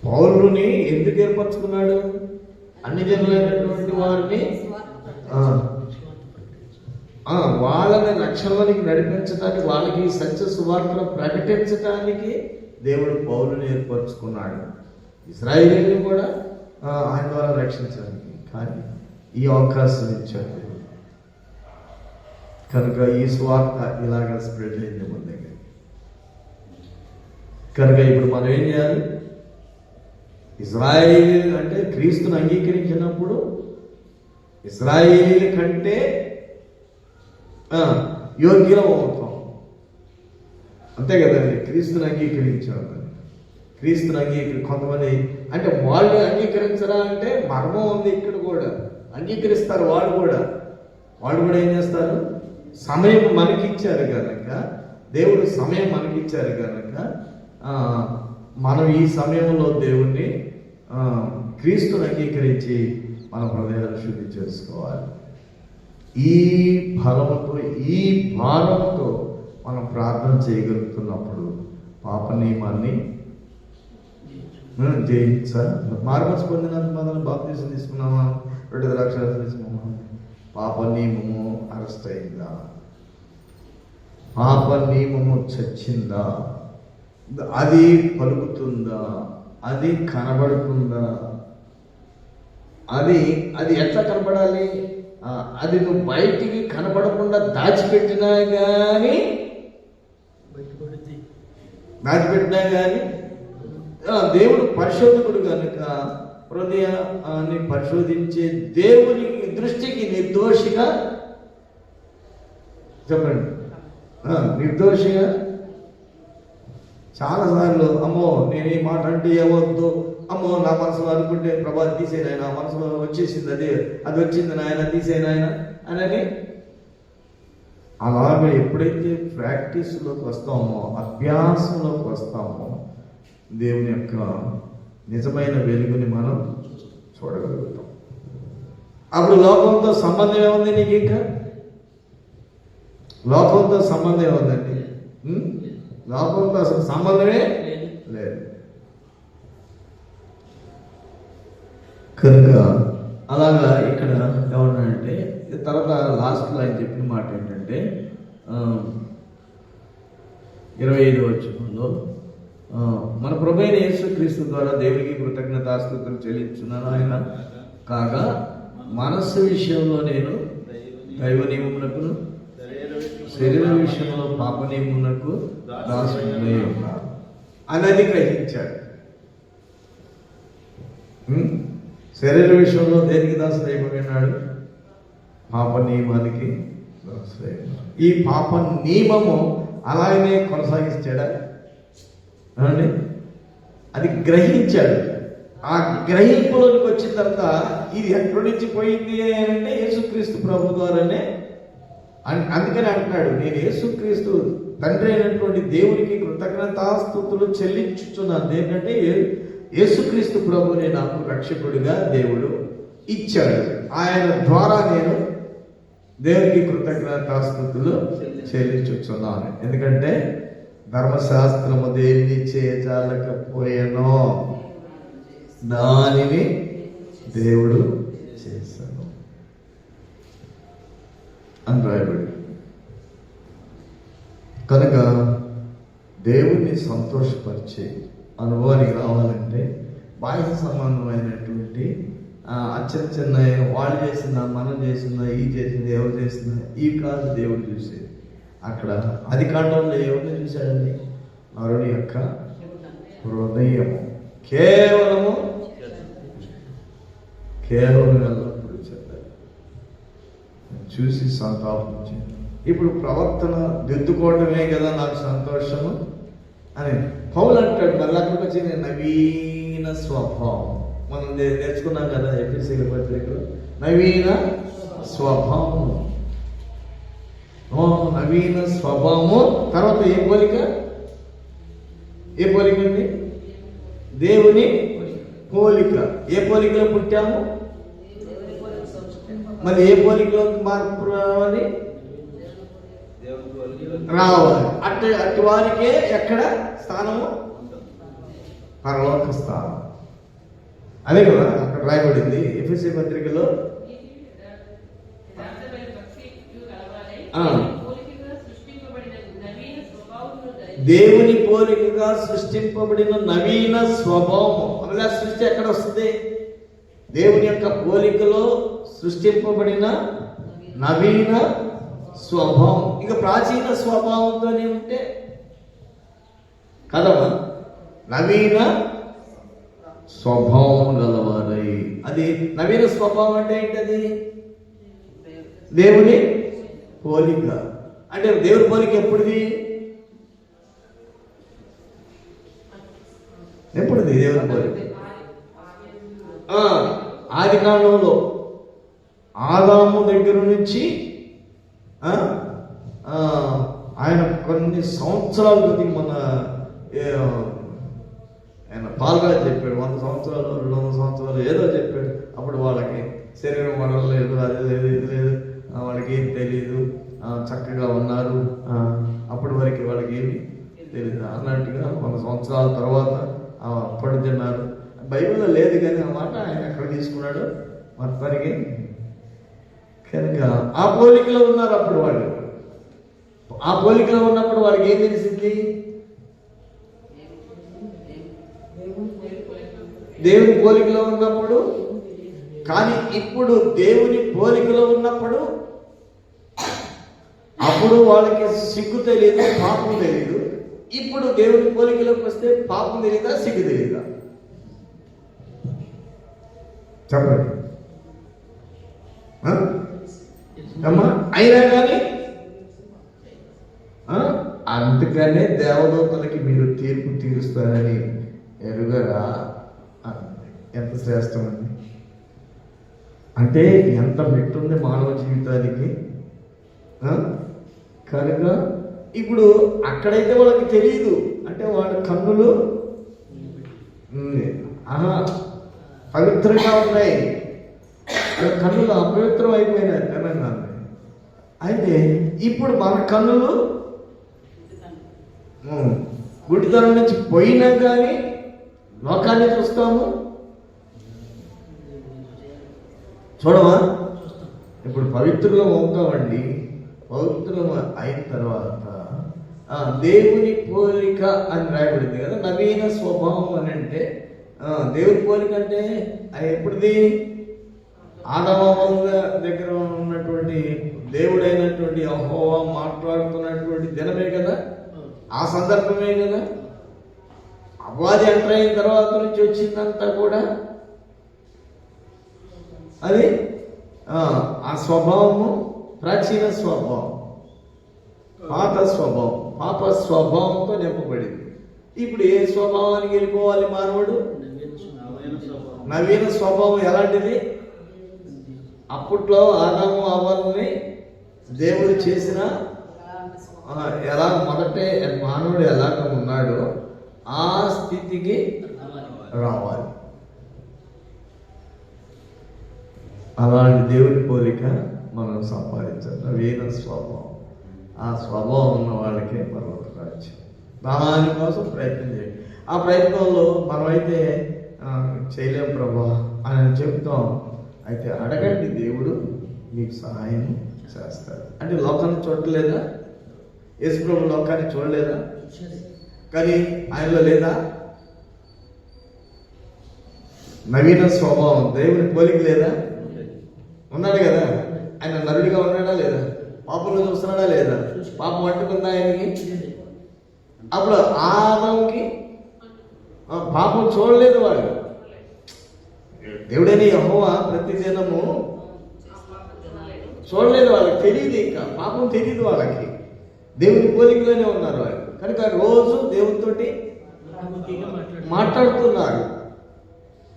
పౌలుని ఎందుకు ఏర్పరచుకున్నాడు? అన్ని జనులైనటువంటి వారిని వాళ్ళని రక్షణలోనికి నడిపించడానికి, వాళ్ళకి సత్య సువార్తను ప్రకటించడానికి దేవుడు పౌలుని ఏర్పరచుకున్నాడు. ఇశ్రాయేలుని కూడా ఆయన ద్వారా రక్షించడానికి. కానీ ఈ అవకాశం ఇచ్చాడు దేవుడు. కనుక ఈ స్వార్థ ఇలాగ స్ప్రెడ్ అయింది మన దగ్గర. కనుక ఇప్పుడు మనం ఏం చేయాలి? ఇశ్రాయేలు అంటే క్రీస్తుని అంగీకరించినప్పుడు ఇశ్రాయేలు కంటే యోగ్యం అవుతాం. అంతే కదండి. క్రీస్తుని అంగీకరించాం. క్రీస్తుని కొంతమంది అంటే వాళ్ళు అంగీకరించరా అంటే మర్మం ఉంది. ఇక్కడ కూడా అంగీకరిస్తారు. వాళ్ళు కూడా ఏం చేస్తారు? సమయం మనకిచ్చారు కనుక, దేవుడు సమయం మనకిచ్చారు కనుక మనం ఈ సమయంలో దేవుణ్ణి క్రీస్తుని అంగీకరించి మన హృదయాన్ని శుద్ధి చేసుకోవాలి. ఈ ఫలముతో, ఈ భారంతో మనం ప్రార్థన చేయగలుగుతున్నప్పుడు పాప నియమాన్ని జయించాలి. మార్మస్ పొందినంత మనం బాప్తీసం తీసుకున్నామా, 2 ద్రాక్షారసం తీసుకున్నామా, పాప నియమము అరెస్ట్ అయిందా? పాప నియమము చచ్చిందా? అది పలుకుతుందా? అది కనబడుతుందా? అది ఎట్లా కనబడాలి? అది నువ్వు బయటికి కనబడకుండా దాచిపెట్టినా కానీ దేవుడు పరిశోధకుడు కనుక హృదయాన్ని పరిశోధించే దేవుని దృష్టికి నిర్దోషిగా, చెప్పండి, నిర్దోషిగా. చాలాసార్లు అమ్మో నేను ఈ మాట అంటే ఏమవుతుందో, అమ్మో నా మనసులో అనుకుంటే ప్రభా తీసేయను ఆయన, మనసులో వచ్చేసింది, అది వచ్చింది నాయన తీసేయను ఆయన అని అలాగే ఎప్పుడైతే ప్రాక్టీస్లోకి వస్తామో, అభ్యాసంలోకి వస్తామో, దేవుని యొక్క నిజమైన వెలుగుని మనం చూడగలుగుతాం. అప్పుడు లోకంతో సంబంధం ఏముంది నీకు? ఇంకా లోకంతో సంబంధం ఏముందండి? లోకంతో అసలు సంబంధమే లేదు. కనుక అలాగా ఇక్కడ ఏమన్నాడంటే, తర్వాత లాస్ట్లో ఆయన చెప్పిన మాట ఏంటంటే 25వ వచనంలో మన ప్రభువైన యేసుక్రీస్తు ద్వారా దేవునికి కృతజ్ఞతాస్తుతులు చెల్లించున్నాను ఆయన కాగా మనస్సు విషయంలో నేను దైవ నియమమునకును శరీర విషయంలో పాప నియమమునకు దాసుడై ఉన్నాను అనేది గ్రహించాడు. శరీర విషయంలో దేనికి దాసుడైపోయినాడు? పాప నియమానికి దాసుడైపోయినాడు. ఈ పాప నియమము అలాగనే కొనసాగించాడా అండి? అది గ్రహించాడు. ఆ గ్రహింపులోకి వచ్చిన తర్వాత ఇది ఎక్కడి నుంచి పోయింది అంటే యేసుక్రీస్తు ప్రభు ద్వారానే. అందుకని అంటున్నాడు, నేను యేసుక్రీస్తు తండ్రి అయినటువంటి దేవునికి కృతజ్ఞతాస్తుతులు చెల్లించుచున్నాను. ఎందుకంటే యేసుక్రీస్తు ప్రభుని నాకు రక్షకుడిగా దేవుడు ఇచ్చాడు. ఆయన ద్వారా నేను దేవునికి కృతజ్ఞతాస్తుతులు చెల్లించుచున్నాను. ఎందుకంటే ధర్మశాస్త్రము దేన్ని చేయజాలకపోయానో దానిని దేవుడు చేశాను అని రాయబడి. కనుక దేవుణ్ణి సంతోషపరిచే అనుభవానికి రావాలంటే బాహ్య సంబంధమైనటువంటి చిన్న వాళ్ళు చేసిందా, మనం చేసిందా, ఈ చేసింది, ఎవరు చేసిందా, ఈ కాదు దేవుడు చూసేది. అక్కడ ఆదికాండంలో ఎవరిని చూశాడండి? నరుని యొక్క హృదయము కేవలం ఎల్లప్పుడూ చెప్పారు, చూసి సంతాపించింది. ఇప్పుడు ప్రవర్తన దిద్దుకోవటమే కదా నాకు సంతోషము అని పౌలు అంటాడు. మళ్ళీ అక్కడికి వచ్చి నవీన స్వభావం మనం నేర్చుకున్నాం కదా ఎఫెసీయుల పత్రికలో. నవీన స్వభావం, నవీన స్వభావము. తర్వాత ఏ పోలిక అండి? దేవుని పోలిక. ఏ పోలికలో పుట్టాము? మరి ఏ పోలికలో మార్పు రావాలి? అట్టి వారికే ఎక్కడ స్థానము? పరలోక స్థానం. అదే కదా అక్కడ రాయబడింది ఎఫెసీ పత్రికలో. దేవుని పోలికగా సృష్టింపబడిన నవీన స్వభావం. అలా సృష్టి ఎక్కడ వస్తుంది? దేవుని యొక్క పోలికలో సృష్టింపబడిన నవీన స్వభావం. ఇక ప్రాచీన స్వభావంతోనే ఉంటే కదమ్మా, నవీన స్వభావం గలవారై. అది నవీన స్వభావం అంటే ఏంటది? దేవుని పోలిక. అంటే దేవుని పోలిక ఎప్పుడుది? ఎప్పుడుది దేవుని పోలిక? ఆది కాలంలో ఆదాము దగ్గర నుంచి ఆయన కొన్ని సంవత్సరాల క్రితం మన ఆయన పాల్రాజు చెప్పాడు, 100 సంవత్సరాలు 200 సంవత్సరాలు ఏదో చెప్పాడు. అప్పుడు వాళ్ళకి శరీరం వడలేదు, అది లేదు, ఇది లేదు, వాళ్ళకి ఏం తెలియదు, చక్కగా ఉన్నారు, అప్పటి వరకు వాళ్ళకి ఏమి తెలియదు అన్నట్టుగా 100 సంవత్సరాల తర్వాత అప్పుడు తిన్నారు. బైబిల్లో లేదు కానీ ఆ మాట ఆయన ఎక్కడ తీసుకున్నాడు మొత్తానికి. కనుక ఆ పోలికలో ఉన్నారు అప్పుడు వాళ్ళు. ఆ పోలికలో ఉన్నప్పుడు వాళ్ళకి ఏం తెలిసింది? దేవుని పోలికలో ఉన్నప్పుడు. కానీ ఇప్పుడు దేవుని పోలికలో ఉన్నప్పుడు అప్పుడు వాళ్ళకి సిగ్గు తెలియదు, పాపం తెలియదు. ఇప్పుడు దేవుని పోలికలోకి వస్తే పాపం తెలియదా, సిగ్గు తెలియదా? చెప్పండి అమ్మా. అయినా కానీ అందుకనే దేవదూతలకి మీరు తీర్పు తీరుస్తారని ఎరుగరా? ఎంత శ్రేష్టమండి! అంటే ఎంత మెట్టుంది మానవ జీవితానికి. కనుక ఇప్పుడు అక్కడైతే వాళ్ళకి తెలియదు. అంటే వాళ్ళ కన్నులు పవిత్రంగా ఉన్నాయి, కన్నులు అపవిత్రం అయిపోయినాయి తెలంగాణ. అయితే ఇప్పుడు మన కన్నులు గుడితనం నుంచి పోయినా కానీ లోకాన్ని చూస్తాము, చూడమా? ఇప్పుడు పవిత్రులం అవుతామండి. పవిత్రులం అయిన తర్వాత దేవుని పోలిక అని రాయబడింది కదా, నవీన స్వభావం అని. అంటే దేవుని పోలిక అంటే అది ఎప్పుడుది? ఆదాము దగ్గర ఉన్నటువంటి దేవుడైనటువంటి యెహోవా మాట్లాడుతున్నటువంటి దినమే కదా, ఆ సందర్భమే కదా. అపవాది ఎంటర్ అయిన తర్వాత నుంచి వచ్చిందంతా కూడా అది ఆ స్వభావము ప్రాచీన స్వభావం, పాత స్వభావం, పాప స్వభావంతో నింపబడింది. ఇప్పుడు ఏ స్వభావానికి వెళ్ళిపోవాలి మానవుడు? నవీన స్వభావం. ఎలాంటిది? అప్పట్లో ఆదాము అవ్వల్ని దేవుడు చేసిన ఎలా మొదటే మానవుడు ఎలాగ ఉన్నాడో ఆ స్థితికి రావాలి. అలాంటి దేవుని పోలిక మనం సంపాదించాలి. నవీన స్వభావం. ఆ స్వభావం ఉన్న వాళ్ళకే పర్వత రాజ్యం. దానికోసం ప్రయత్నం చేయండి. ఆ ప్రయత్నంలో మనమైతే చేయలేం ప్రభా అని చెప్తాం. అయితే అడగండి, దేవుడు మీకు సహాయం చేస్తాడు. అంటే లోకాన్ని చూడలేదా? యేసు ప్రభు లోకాన్ని చూడలేదా? కానీ ఆయనలో లేదా నవీన స్వభావం, దేవుని పోలిక లేదా? ఉన్నాడు కదా. ఆయన నరుడిగా ఉన్నాడా లేదా? పాపంలో చూస్తున్నాడా లేదా? పాపం అంటుకుందా ఆయనకి? అప్పుడు ఆదాముకి పాపం చూడలేదు వాడు. దేవుడని యెహోవా ప్రతి దినము చూడలేదు, వాళ్ళకి తెలియదు, ఇంకా పాపం తెలియదు వాళ్ళకి. దేవుని పోలికలోనే ఉన్నారు వాళ్ళు. కనుక రోజు దేవునితోటి మాట్లాడుతున్నారు.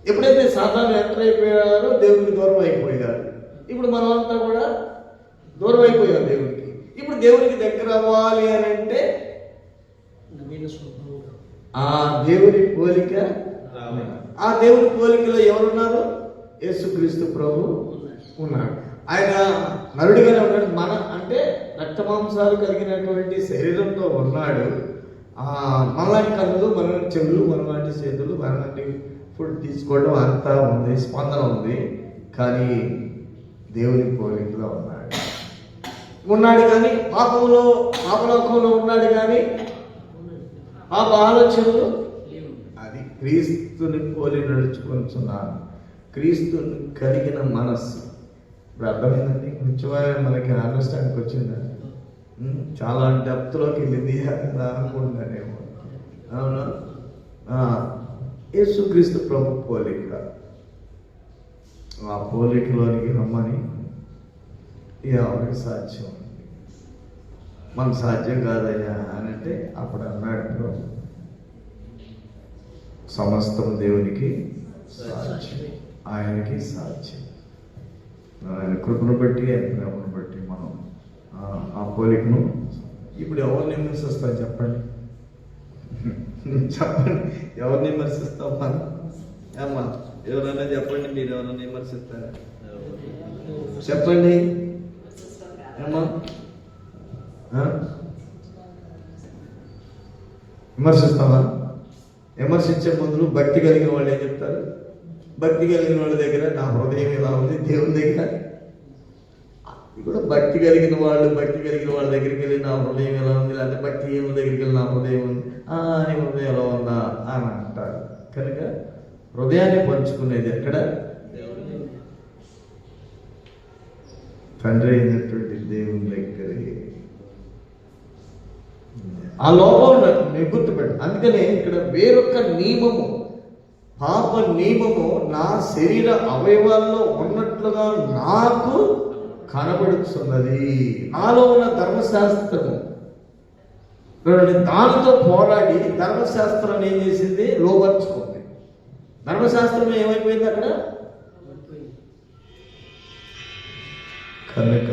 ఎప్పుడైతే సాతాను ఎంటర్ అయిపోయారో దేవునికి దూరం అయిపోయారు. ఇప్పుడు మనమంతా కూడా దూరం అయిపోయాం దేవునికి. ఇప్పుడు దేవునికి దగ్గర అవ్వాలి అని అంటే ఆ దేవుని పోలిక. ఆ దేవుని పోలికలో ఎవరున్నారు? యేసుక్రీస్తు ప్రభు ఉన్నాడు. ఆయన నరుడిగానే ఉన్నాడు. మన అంటే రక్తమాంసాలు కలిగినటువంటి శరీరంతో ఉన్నాడు. మనలాంటి కన్నులు, మనలాంటి చెవులు, మనలాంటి చేతులు, మనలాంటి ఫుడ్ తీసుకోవడం అంతా ఉంది, స్పందన ఉంది. కానీ దేవుని పోలికలో ఉన్నాడు కానీ పాపలోకంలో ఉన్నాడు కానీ పాప ఆలోచనలు అది క్రీస్తుని పోలి నడుచుకుంటున్నాను. క్రీస్తుని కలిగిన మనస్సు. ఇప్పుడు అర్థమైందండి, కొంచెం మనకి అండర్స్టాండింగ్ వచ్చిందా? చాలా డెప్త్లోకి వెళ్ళింది కదా అనుకుంటున్నానేమో. అవునా? యేసుక్రీస్తు ప్రభు పోలిక, ఆ పోలికలోనికి రమ్మని ఎవరికి సాధ్యం? మనకు సాధ్యం కాదయ్యా అని అంటే అప్పుడు అన్నాడు ప్రభు, సమస్తం దేవునికి సాధ్యం, ఆయనకి సాధ్యం. ఆయన కృపను బట్టి, ఆయన ప్రేమను బట్టి మనం ఆ పోలికను ఇప్పుడు ఎవరిని విమర్శిస్తాం చెప్పండి? చెప్పండి, ఎవరిని విమర్శిస్తాం మనం? ఏమ్మా ఎవరైనా చెప్పండి, మీరు ఎవరైనా విమర్శిస్తారా? చెప్పండి ఏమ్మా. విమర్శిస్తామా? విమర్శించే ముందు భక్తి కలిగిన వాళ్ళు ఏం చెప్తారు? భక్తి కలిగిన వాళ్ళ దగ్గర నా హృదయం ఎలా ఉంది, దేవుని దగ్గర కూడా భక్తి కలిగిన వాళ్ళ దగ్గరికి వెళ్ళి నా హృదయం ఎలా ఉంది, లేకపోతే భక్తి ఏమి దగ్గరికి వెళ్ళి నా హృదయం ఉంది, నీ హృదయం ఎలా ఉందా అని అంటారు. కనుక హృదయాన్ని పంచుకునేది ఎక్కడ? తండ్రి అయినటువంటి దేవుని దగ్గరే. ఆ లోపం గుర్తుపెట్టు. అందుకనే ఇక్కడ వేరొక నియమము, పాప నియమము నా శరీర అవయవాల్లో ఉన్నట్లుగా నాకు కనబడుతున్నది. నాలో ఉన్న ధర్మశాస్త్రము దానితో పోరాడి ధర్మశాస్త్రాన్ని ఏం చేసింది? లోపరుచుకుంది. ధర్మశాస్త్రం ఏమైపోయింది అక్కడ? కనుక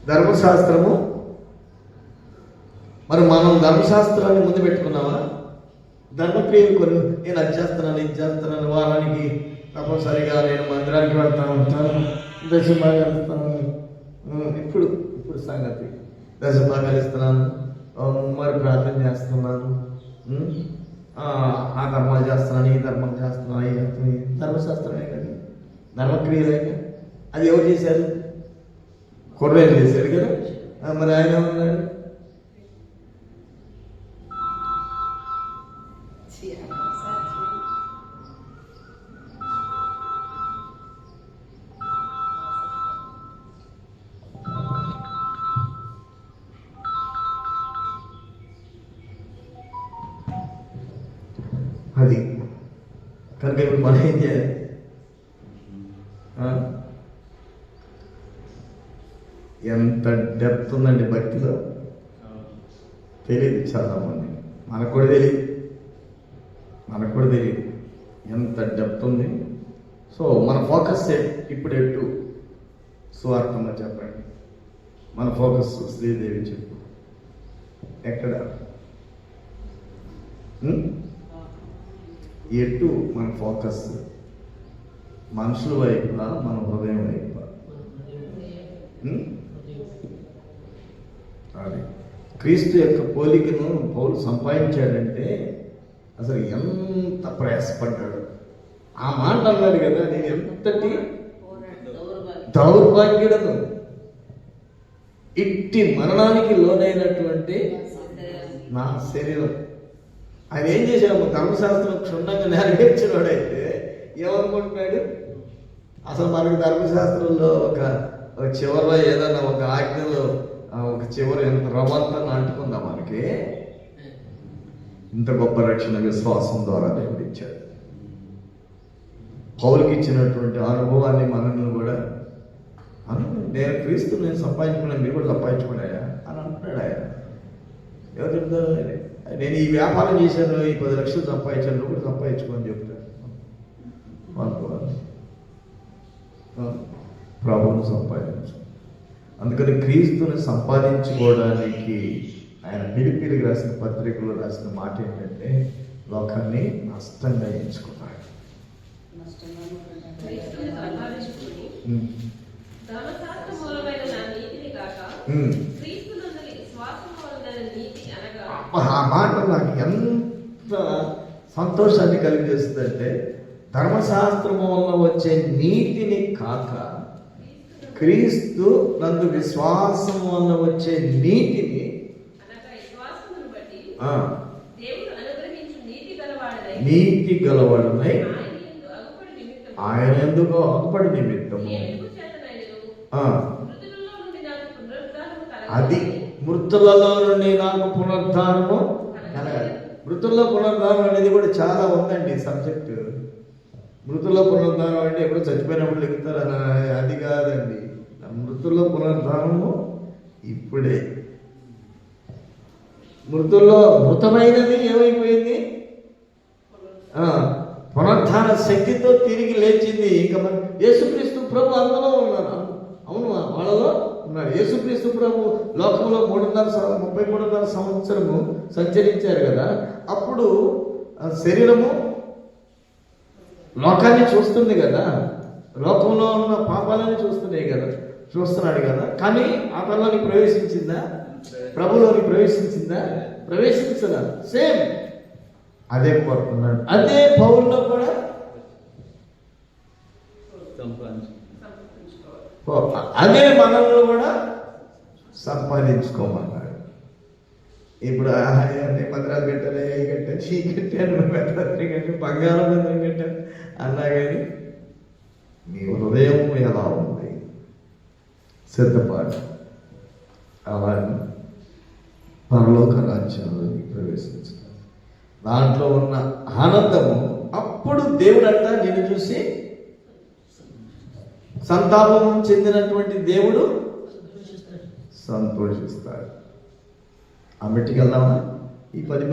ధర్మశాస్త్రము, మరి మనం ధర్మశాస్త్రాన్ని ముందు పెట్టుకున్నామా? ధర్మక్రియలు కొన్ని, నేను అది చేస్తున్నాను, ఇది చేస్తున్నాను, వారానికి తప్పనిసరిగా నేను మందిరానికి వెళ్తాను ఉంటాను, దశభాగాలు ఇస్తాను. ఇప్పుడు సంగతి దశభాగాలు ఇస్తున్నాను, మరి ప్రార్థన చేస్తున్నాను, ఆ ధర్మాలు చేస్తున్నాను, ఈ ధర్మాలు చేస్తున్నాను, ఈ ధర్మశాస్త్రమే కదా, ధర్మక్రియలే కదా. అది ఎవరు చేశారు? కొర్రేలు చేశాడు కదా. మరి ఆయన ఉన్నాడు, అది. కనుక ఇప్పుడు మనం ఏం చేయాలి? ఎంత డెప్త్ ఉందండి భక్తిలో, తెలియదు చాలామంది. మనకు కూడా తెలియదు ఎంత డెప్త్ ఉంది. సో మన ఫోకస్ ఇప్పుడు ఎటు? స్వార్థంగా చెప్పండి. మన ఫోకస్ శ్రీదేవి చెప్పు ఎక్కడ? ఎటు మన ఫోకస్? మనుషుల వైపులా, మన హృదయం వైపులా? అది క్రీస్తు యొక్క పోలికను పౌలు సంపాదించాడంటే అసలు ఎంత ప్రయాసపడ్డాడు. ఆ మాట అన్నాడు కదా, నేను ఎంతటి దౌర్భాగ్యుడను, ఇట్టి మరణానికి లోనైనటువంటి నా శరీరం. ఆయన ఏం చేశాడు? ధర్మశాస్త్రం క్షుణ్ణంగా నెరవేర్చినోడైతే ఏమనుకుంటున్నాడు? అసలు మనకి ధర్మశాస్త్రంలో ఒక చివరిలో ఏదన్నా ఒక ఆజ్ఞలో ఒక చివరి ఎంత రవంతను అంటుకుందా మనకి? ఇంత గొప్ప రక్షణ విశ్వాసం ద్వారా దేవుడు ఇచ్చాడు. పౌలుకి ఇచ్చినటువంటి అనుభవాన్ని మనల్ని కూడా నేను క్రీస్తు నేను సంపాదించుకున్నాను, మీరు కూడా సంపాదించుకున్నాయా అని అంటున్నాడు ఆయన. ఎవరు చెప్తారు? నేను ఈ వ్యాపారం చేశాను, ఈ 10 లక్షలు సంపాదించాను, నువ్వు కూడా సంపాదించుకోని చెప్తాడు. ప్రభువును సంపాదించు. అందుకని క్రీస్తుని సంపాదించుకోవడానికి ఆయన ఫిలిప్పీయులకు రాసిన పత్రికలో రాసిన మాట ఏంటంటే, లోకాన్ని నష్టంగా ఎంచుకున్నాడు. ఆ మాట నాకు ఎంత సంతోషాన్ని కలిగజేస్తుందంటే, ధర్మశాస్త్రము వల్ల వచ్చే నీతిని కాక క్రీస్తు నందు విశ్వాసం వల్ల వచ్చే నీతిని అనగా విశ్వాసమును బట్టి ఆ, దేవుడు అనుగ్రహించు నీతి గలవాడై నీతి గలవాడునై ఆయన యందు అగుపడి నిమిత్తము ఆయన ఎందుకు అగపడి నిమిత్తము ఎందుకు చేతనైనను ఆ, మృతులలో నుండి నాకు పునరుద్ధానము అది కలగాలి. మృతులలో నుండి నాకు పునరుద్ధానము కలగాలి. మృతుల్లో పునరుద్ధానం అనేది కూడా చాలా ఉందండి సబ్జెక్టు. మృతుల్లో పునరుద్ధానం అంటే ఎప్పుడు చచ్చిపోయినప్పుడు లెక్కుతారు అది కాదండి. మృతుల్లో పునరుద్ధానము ఇప్పుడే. మృతుల్లో మృతమైనది ఏమైపోయింది? పునరుద్ధాన శక్తితో తిరిగి లేచింది. ఇంకా మన యేసుక్రీస్తు ప్రభు అందులో ఉన్నారు. అవును, వాళ్ళలో ఉన్నారు. యేసుక్రీస్తు ప్రభు లోకంలో 33.5 సంవత్సరము సంచరించారు కదా. అప్పుడు శరీరము లోకాన్ని చూస్తుంది కదా, లోకంలో ఉన్న పాపాలని చూస్తున్నాడు కదా. కానీ అతనిలోని ప్రవేశించిందా? ప్రభులోని ప్రవేశించిందా? ప్రవేశించదా? సేమ్ అదే కోరుతున్నాడు. అదే పౌరులో కూడా అదే మనలో కూడా సంపాదించుకోమన్నాడు. ఇప్పుడు అంటే భద్రాలు కట్టాలి, అవి కట్టాలి, ఈ కట్టాను, భద్రాద్రి కట్టాను, బంగారం భద్రం కట్టాను అన్నా కానీ మీ హృదయం ఎలా ఉంది? సిద్ధపాటు అలా పరలోక రాజ్యంలోకి ప్రవేశించాలి. దాంట్లో ఉన్న ఆనందము అప్పుడు దేవుడు అంట నేను చూసి సంతాపం చెందినటువంటి దేవుడు సంతోషిస్తాడు. ఆ మెట్టికి వెళ్దామా? ఈ 10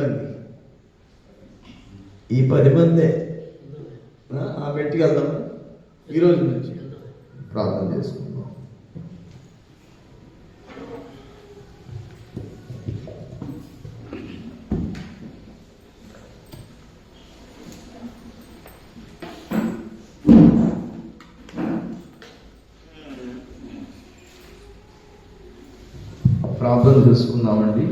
మందే ఆ మెట్టికి వెళ్దామా? ఈరోజు నుంచి ప్రార్థన చేసుకుందాం. ప్రార్థన చేసుకుందామండి.